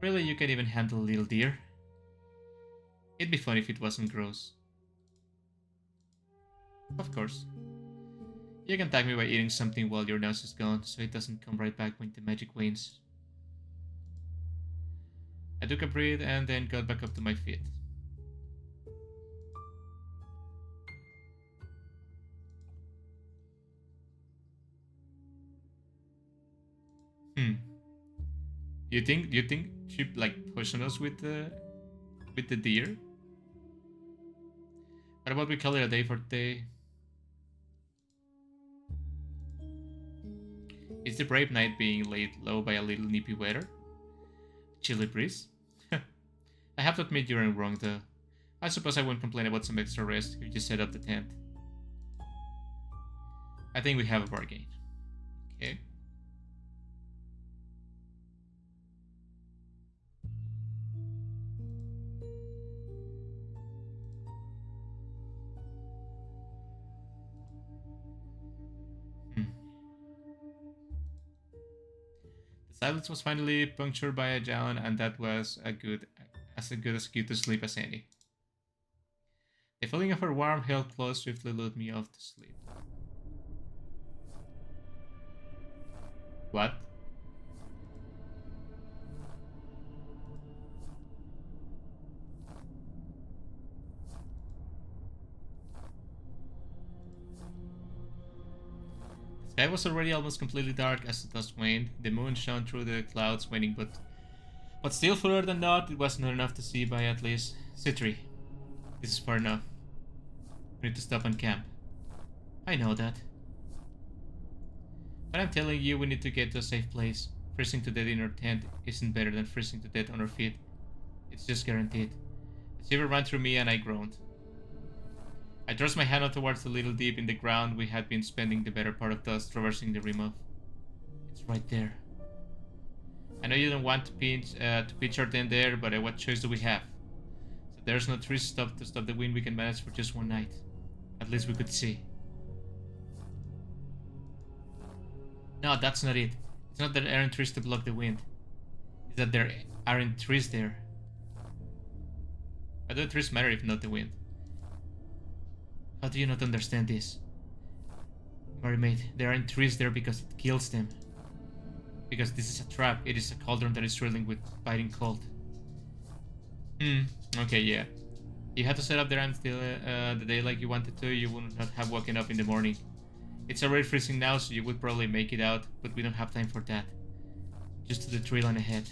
Really, you can even handle a little deer? It'd be fun if it wasn't gross. Of course. You can tag me by eating something while your nose is gone, so it doesn't come right back when the magic wanes. I took a breath and then got back up to my feet. You think she'd like poison us with the deer? What about we call it a day for day? Is the brave night being laid low by a little nippy weather? Chilly breeze? I have to admit you're wrong though. I suppose I won't complain about some extra rest if you set up the tent. I think we have a bargain. Okay. The silence was finally punctured by a yawn, and that was as good as cue to sleep as any. The feeling of her warm, held close swiftly lured me off to sleep. What? The sky was already almost completely dark as the dusk waned. The moon shone through the clouds, waning, but still further than not, it was not enough to see by at least. Citri, this is far enough. We need to stop and camp. I know that. But I'm telling you, we need to get to a safe place. Freezing to death in our tent isn't better than freezing to death on our feet. It's just guaranteed. A shiver ran through me and I groaned. I thrust my hand out towards the little dip in the ground we had been spending the better part of dusk traversing the rim of. It's right there. I know you don't want to pitch our tent there, but what choice do we have? So there's no tree stop to stop the wind we can manage for just one night. At least we could see. No, that's not it. It's not that there aren't trees to block the wind. It's that there aren't trees there. Why do the trees matter if not the wind? How do you not understand this? Mermaid, there aren't trees there because it kills them. Because this is a trap, it is a cauldron that is swirling with biting cold. Okay, yeah. You had to set up there until the day like you wanted to, you would not have woken up in the morning. It's already freezing now, so you would probably make it out, but we don't have time for that. Just to the tree line ahead.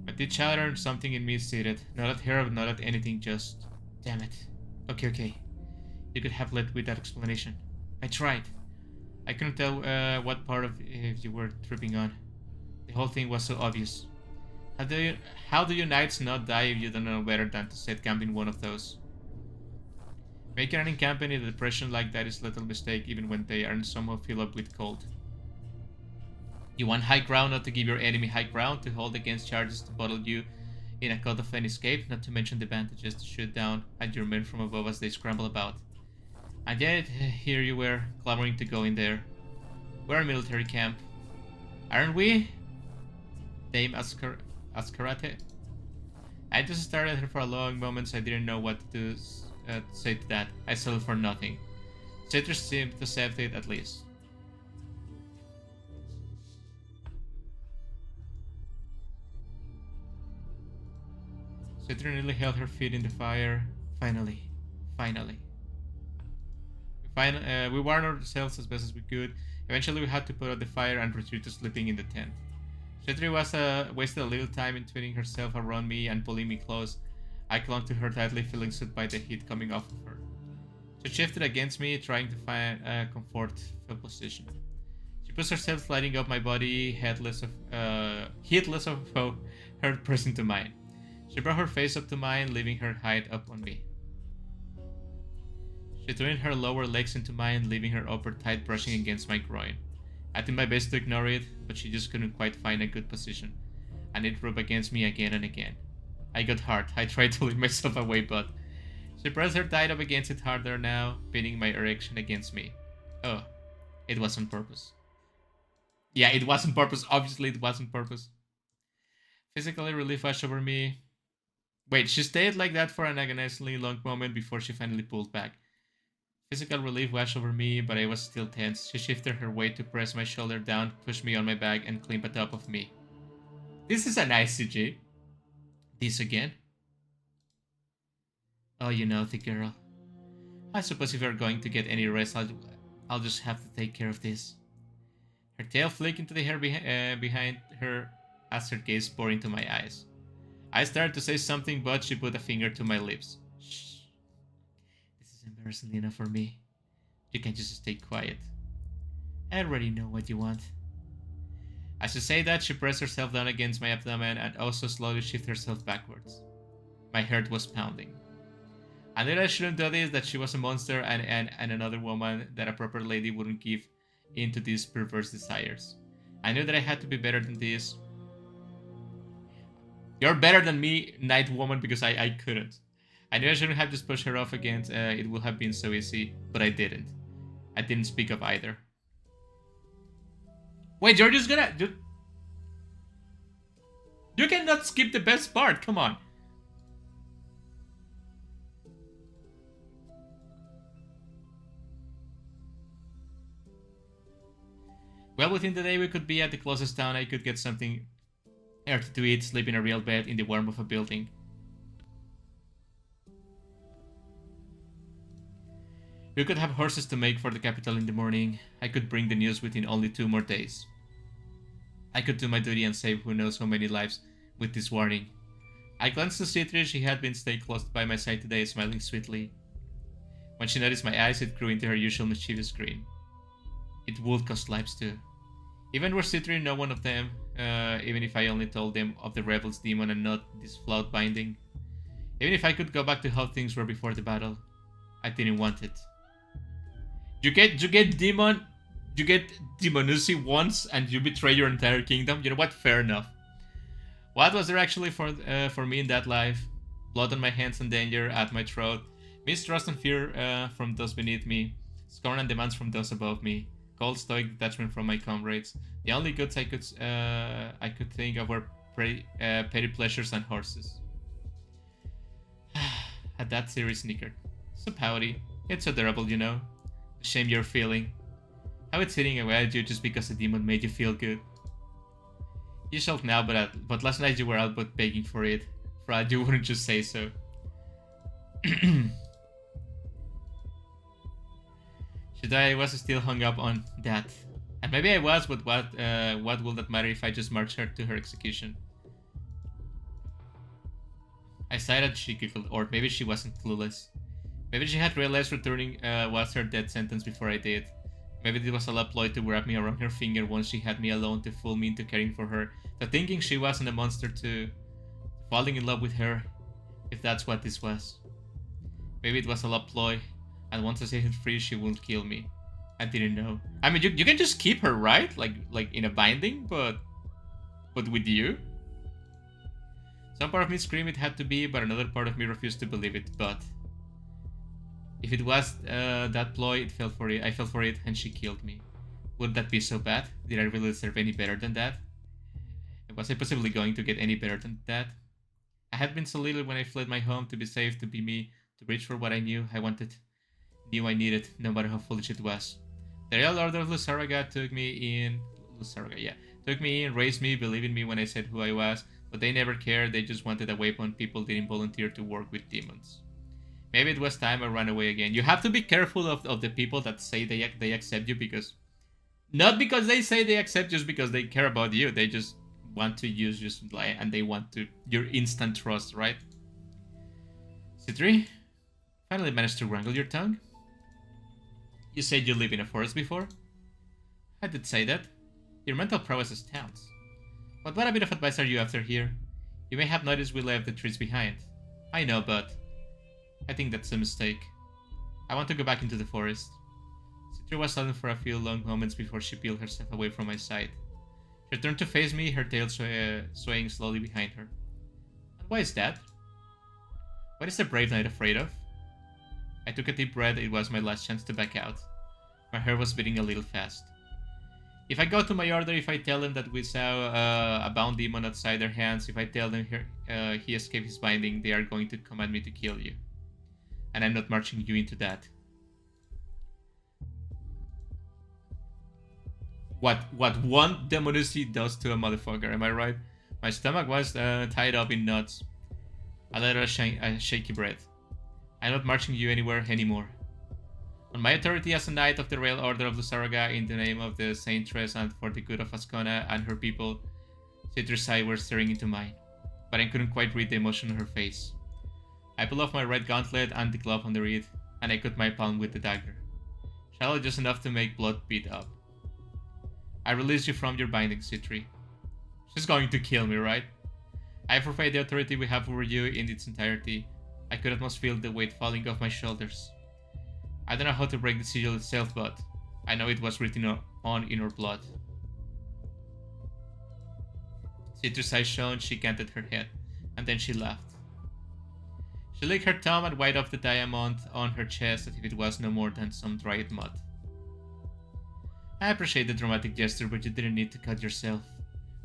My teeth chattered, something in me stated. Not at her, not at anything, just... Damn it. Okay. You could have led with that explanation. I tried. I couldn't tell what part of it you were tripping on. The whole thing was so obvious. How do you knights not die if you don't know better than to set camp in one of those? Making an encampment in a depression like that is a little mistake even when they aren't somehow filled up with cold. You want high ground, not to give your enemy high ground, to hold against charges to bottle you in a cut of an escape, not to mention the advantages to shoot down at your men from above as they scramble about. And yet, here you were, clamoring to go in there. We're a military camp. Aren't we? Dame Ascarate? I just stared at her for a long moment, I didn't know what to say to that. I settled for nothing. Citrus seemed to accept it at least. Citra nearly held her feet in the fire. Finally. We warned ourselves as best as we could. Eventually we had to put out the fire and retreat to sleeping in the tent. Citra wasted a little time in twining herself around me and pulling me close. I clung to her tightly, feeling soothed by the heat coming off of her. She shifted against me, trying to find a comfortable position. She puts herself sliding up my body, heedless of her pressing to mine. She brought her face up to mine, leaving her height up on me. She twined her lower legs into mine, leaving her upper tight brushing against my groin. I did my best to ignore it, but she just couldn't quite find a good position, and it rubbed against me again and again. I got hard. I tried to leave myself away, but she pressed her tight up against it harder now, pinning my erection against me. Oh, it was on purpose. Yeah, it was on purpose. Obviously, it was on purpose. Physically, relief washed over me. Wait, she stayed like that for an agonizingly long moment before she finally pulled back. Physical relief washed over me, but I was still tense. She shifted her weight to press my shoulder down, push me on my back, and climb on top of me. This is a nice CG. This again? Oh, you know the girl. I suppose if you're going to get any rest, I'll just have to take care of this. Her tail flicked into the hair behind her as her gaze bored into my eyes. I started to say something, but she put a finger to my lips. Shh. This is embarrassing enough for me. You can't just stay quiet. I already know what you want. As she said that, she pressed herself down against my abdomen and also slowly shifted herself backwards. My heart was pounding. I knew that I shouldn't do this, that she was a monster and another woman, that a proper lady wouldn't give in to these perverse desires. I knew that I had to be better than this. You're better than me, night woman, because I couldn't. I knew I shouldn't have just pushed her off against, it would have been so easy, but I didn't. I didn't speak up either. Wait, you're just gonna... You cannot skip the best part, come on. Well, within the day we could be at the closest town. I could get something earthy to eat, sleep in a real bed in the warmth of a building. We could have horses to make for the capital in the morning. I could bring the news within only 2 more days. I could do my duty and save who knows how many lives with this warning. I glanced to Citri. She had been staying close by my side today, smiling sweetly. When she noticed my eyes, it grew into her usual mischievous grin. It would cost lives too. Even were Citri no one of them, even if I only told them of the rebel's demon and not this flawed binding. Even if I could go back to how things were before the battle, I didn't want it. You get Demonusi once and you betray your entire kingdom. You know what? Fair enough. What was there actually for me in that life? Blood on my hands and danger at my throat. Mistrust and fear from those beneath me. Scorn and demands from those above me. Cold stoic detachment from my comrades. The only goods I could think of were petty pleasures and horses. At that, Siri snickered. So pouty. It's adorable, you know. The shame you're feeling. How it's hitting away at you just because a demon made you feel good. You shout now, but last night you were out but begging for it. Fred, you wouldn't just say so. Should I was still hung up on that? And maybe I was, but what will that matter if I just marched her to her execution? I sighed and she giggled, or maybe she wasn't clueless. Maybe she had realized returning was her death sentence before I did. Maybe it was a love ploy to wrap me around her finger once she had me alone, to fool me into caring for her, to thinking she wasn't a monster, to falling in love with her, if that's what this was. Maybe it was a love ploy, and once I set her free, she wouldn't kill me. I didn't know. I mean, you can just keep her, right? Like in a binding, but with you? Some part of me screamed it had to be, but another part of me refused to believe it. But if it was that ploy, I fell for it, and she killed me. Would that be so bad? Did I really deserve any better than that? Was I possibly going to get any better than that? I had been so little when I fled my home, to be safe, to be me, to reach for what I knew I wanted, knew I needed, no matter how foolish it was. The real Order of Lusaraga took me in, raised me, believed in me when I said who I was, but they never cared. They just wanted a weapon. People didn't volunteer to work with demons. Maybe it was time I ran away again. You have to be careful of the people that say they accept you, because not because they say they accept, just because they care about you. They just want to use you and they want to your instant trust, right? Citri, finally managed to wrangle your tongue? You said you live in a forest before? I did say that. Your mental prowess astounds. But what a bit of advice are you after here? You may have noticed we left the trees behind. I know, but I think that's a mistake. I want to go back into the forest. Citri was silent for a few long moments before she peeled herself away from my side. She turned to face me, her tail swaying slowly behind her. And why is that? What is a brave knight afraid of? I took a deep breath. It was my last chance to back out. My heart was beating a little fast. If I go to my order, if I tell them that we saw a bound demon outside their hands, if I tell them he escaped his binding, they are going to command me to kill you. And I'm not marching you into that. What one demonacy does to a motherfucker, am I right? My stomach was tied up in knots. I let out a shaky breath. I'm not marching you anywhere anymore. On my authority as a knight of the Royal Order of Lusaraga, in the name of the Saintress and for the good of Ascona and her people, Citri's eyes were staring into mine, but I couldn't quite read the emotion on her face. I pulled off my red gauntlet and the glove under it, and I cut my palm with the dagger, shallow just enough to make blood bead up. I release you from your binding, Citri. She's going to kill me, right? I forfeit the authority we have over you in its entirety. I could almost feel the weight falling off my shoulders. I don't know how to break the sigil itself, but I know it was written on in her blood. Citri's eyes shone, she canted her head, and then she laughed. She licked her thumb and wiped off the diamond on her chest as if it was no more than some dried mud. I appreciate the dramatic gesture, but you didn't need to cut yourself.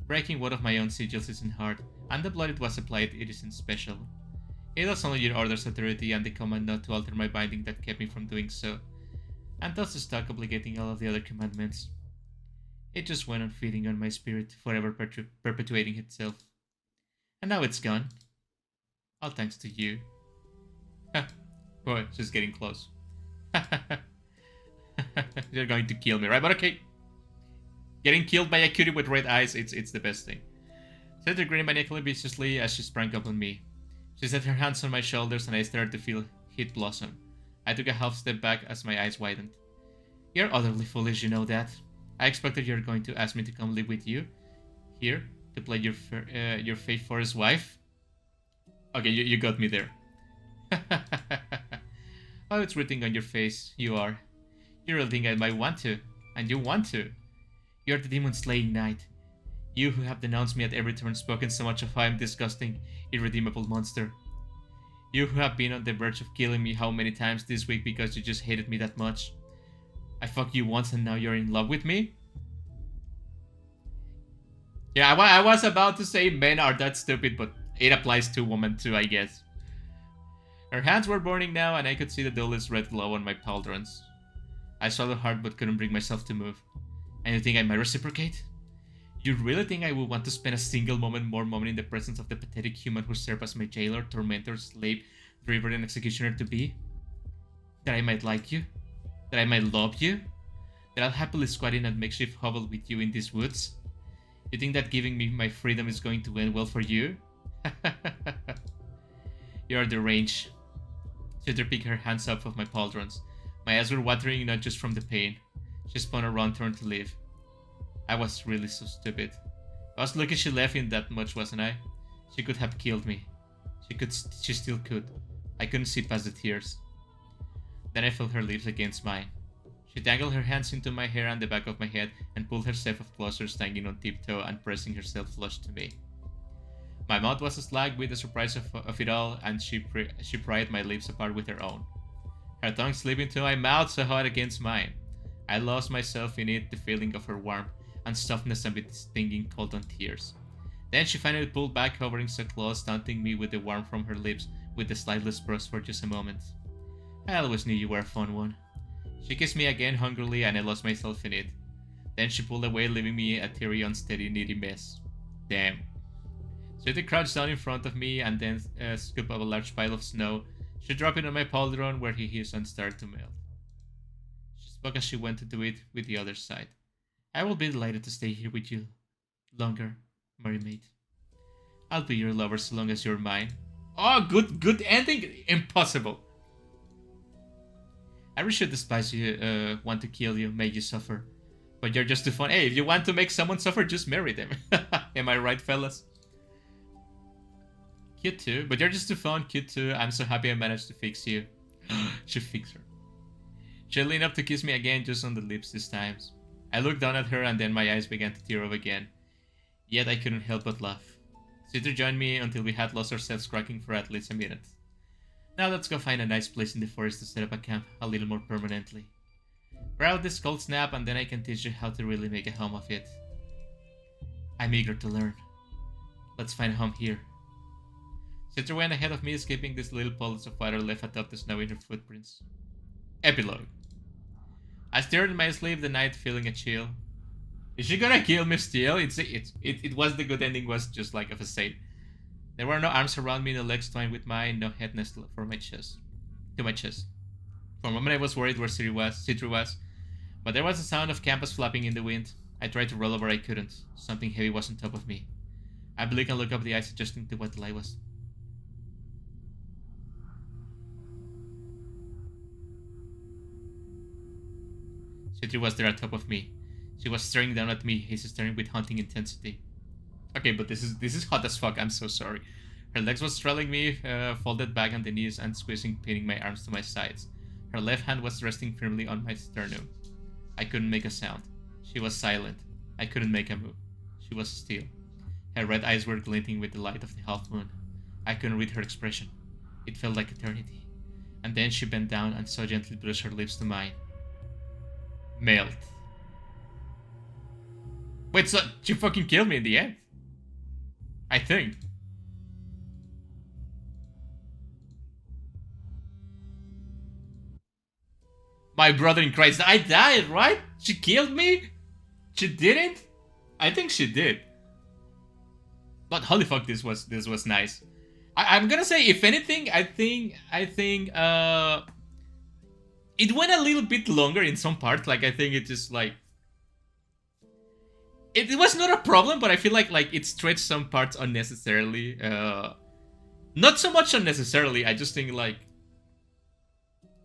Breaking one of my own sigils isn't hard, and the blood it was applied it isn't special. It was only your order's authority and the command not to alter my binding that kept me from doing so, and thus stuck obligating all of the other commandments. It just went on feeding on my spirit, forever perpetuating itself. And now it's gone. All thanks to you. Boy, she's getting close. You're going to kill me, right? But okay. Getting killed by a cutie with red eyes, it's the best thing. Cedric grinned maniacally viciously as she sprang up on me. She set her hands on my shoulders and I started to feel heat blossom. I took a half step back as my eyes widened. You're utterly foolish, you know that. I expected you're going to ask me to come live with you. Here, to play your fake forest wife. Okay, you got me there. Oh, it's written on your face. You are. You really think I might want to. And you want to. You're the demon-slaying knight. You who have denounced me at every turn, spoken so much of how I'm disgusting, irredeemable monster. You who have been on the verge of killing me how many times this week because you just hated me that much. I fucked you once and now you're in love with me? Yeah, I was about to say men are that stupid, but it applies to women too, I guess. Her hands were burning now and I could see the dullest red glow on my pauldrons. I swallowed hard but couldn't bring myself to move. And you think I might reciprocate? You really think I would want to spend a single moment in the presence of the pathetic human who served as my jailer, tormentor, slave, driver, and executioner to be? That I might like you? That I might love you? That I'll happily squat in a makeshift hovel with you in these woods? You think that giving me my freedom is going to end well for you? You're deranged. Cedar picked her hands up of my pauldrons. My eyes were watering not just from the pain. She spun around, turned to leave. I was really so stupid. I was lucky she left in that much, wasn't I? She could have killed me. She still could. I couldn't see past the tears. Then I felt her lips against mine. She tangled her hands into my hair and the back of my head and pulled herself up closer, standing on tiptoe and pressing herself flush to me. My mouth was slag with the surprise of it all, and she pried my lips apart with her own. Her tongue slipped into my mouth so hard against mine. I lost myself in it, the feeling of her warmth and softness amid stinging cold and tears. Then she finally pulled back, hovering so close, taunting me with the warmth from her lips with the slightest brush for just a moment. I always knew you were a fun one. She kissed me again hungrily and I lost myself in it. Then she pulled away, leaving me a teary, unsteady, needy mess. Damn. Sweetie crouched down in front of me and then scooped up a large pile of snow. She dropped it on my pauldron where he hissed and started to melt. She spoke as she went to do it with the other side. I will be delighted to stay here with you longer, merry maid. I'll be your lover so long as you're mine. Oh, good ending? Impossible. I really should despise you, want to kill you, make you suffer. But you're just too fun. Hey, if you want to make someone suffer, just marry them. Am I right, fellas? Cute too, but you're just too fun, cute too. I'm so happy I managed to fix you. Should fix her. She leaned up to kiss me again, just on the lips this time. I looked down at her and then my eyes began to tear up again. Yet I couldn't help but laugh. Sister joined me until we had lost ourselves cracking for at least a minute. Now let's go find a nice place in the forest to set up a camp a little more permanently. Wear out this cold snap and then I can teach you how to really make a home of it. I'm eager to learn. Let's find a home here. Sister went ahead of me, escaping these little puddles of water left atop the snow in her footprints. Epilogue. I stared in my sleep the night, feeling a chill. Is she gonna kill me still? It was the good ending, was just like a facade. There were no arms around me, no legs twined with mine, no head nestled to my chest. For a moment I was worried where Citri was, but there was a sound of canvas flapping in the wind. I tried to roll over, I couldn't. Something heavy was on top of me. I blinked and looked up the ice, adjusting to what the light was. Citri was there on top of me. She was staring down at me, his staring with haunting intensity. Okay, but this is hot as fuck, I'm so sorry. Her legs was straddling me, folded back on the knees and squeezing, pinning my arms to my sides. Her left hand was resting firmly on my sternum. I couldn't make a sound. She was silent. I couldn't make a move. She was still. Her red eyes were glinting with the light of the half moon. I couldn't read her expression. It felt like eternity. And then she bent down and so gently brushed her lips to mine. Melt. Wait, so she fucking killed me in the end? I think. My brother in Christ, I died, right? She killed me? She didn't? I think she did. But holy fuck, this was nice. I'm gonna say, if anything, I think it went a little bit longer in some parts. Like, I think it just like it was not a problem, but I feel like it stretched some parts unnecessarily. Not so much unnecessarily. I just think like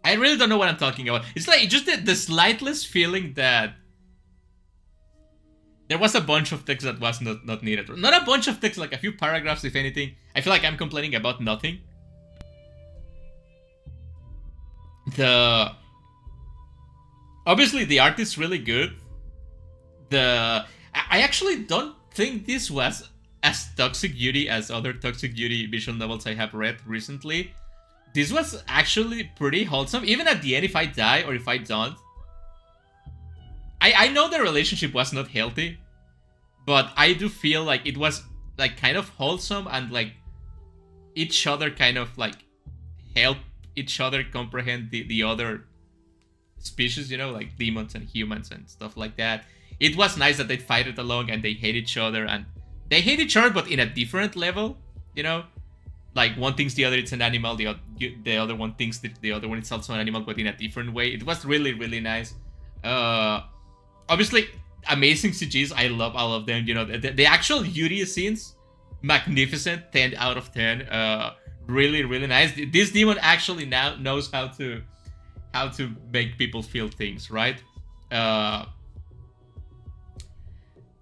I really don't know what I'm talking about. It's like just the slightless feeling that there was a bunch of text that was not needed. Not a bunch of text, like a few paragraphs, if anything. I feel like I'm complaining about nothing. Obviously the art is really good. I actually don't think this was as toxic Yuri as other toxic Yuri visual novels I have read recently. This was actually pretty wholesome. Even at the end, if I die or if I don't. I know the relationship was not healthy, but I do feel like it was like kind of wholesome and like each other kind of like help each other comprehend the other species, you know, like demons and humans and stuff like that. It was nice that they fight it along and they hate each other, and they hate each other but in a different level, you know? Like one thinks the other is an animal, the other one thinks that the other one is also an animal but in a different way. It was really, really nice. Obviously, amazing CGs. I love all of them. You know, the actual Yuri scenes, magnificent. 10 out of 10. Really, really nice. This demon actually now knows how to make people feel things, right? Yeah,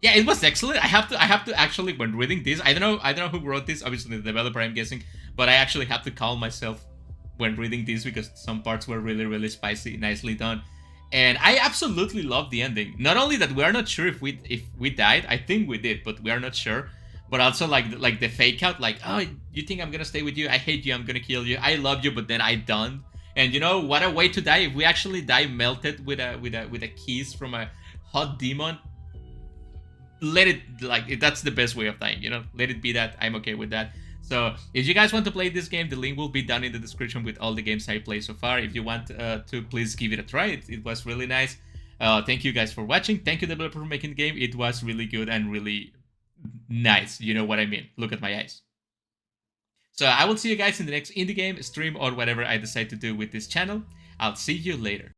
it was excellent. I have to actually, when reading this, I don't know who wrote this. Obviously, the developer, I'm guessing, but I actually have to calm myself when reading this because some parts were really, really spicy, nicely done. And I absolutely love the ending. Not only that we are not sure if we died, I think we did, but we are not sure. But also like the fake out, like, oh, you think I'm gonna stay with you? I hate you. I'm gonna kill you. I love you, but then I don't. And you know what a way to die! If we actually die melted with a kiss from a hot demon, let it that's the best way of dying. You know, let it be that. I'm okay with that. So if you guys want to play this game, the link will be down in the description with all the games I played so far. If you want to, please give it a try. It was really nice. Thank you guys for watching. Thank you, developer, for making the game. It was really good and really nice. You know what I mean? Look at my eyes. So I will see you guys in the next indie game, stream, or whatever I decide to do with this channel. I'll see you later.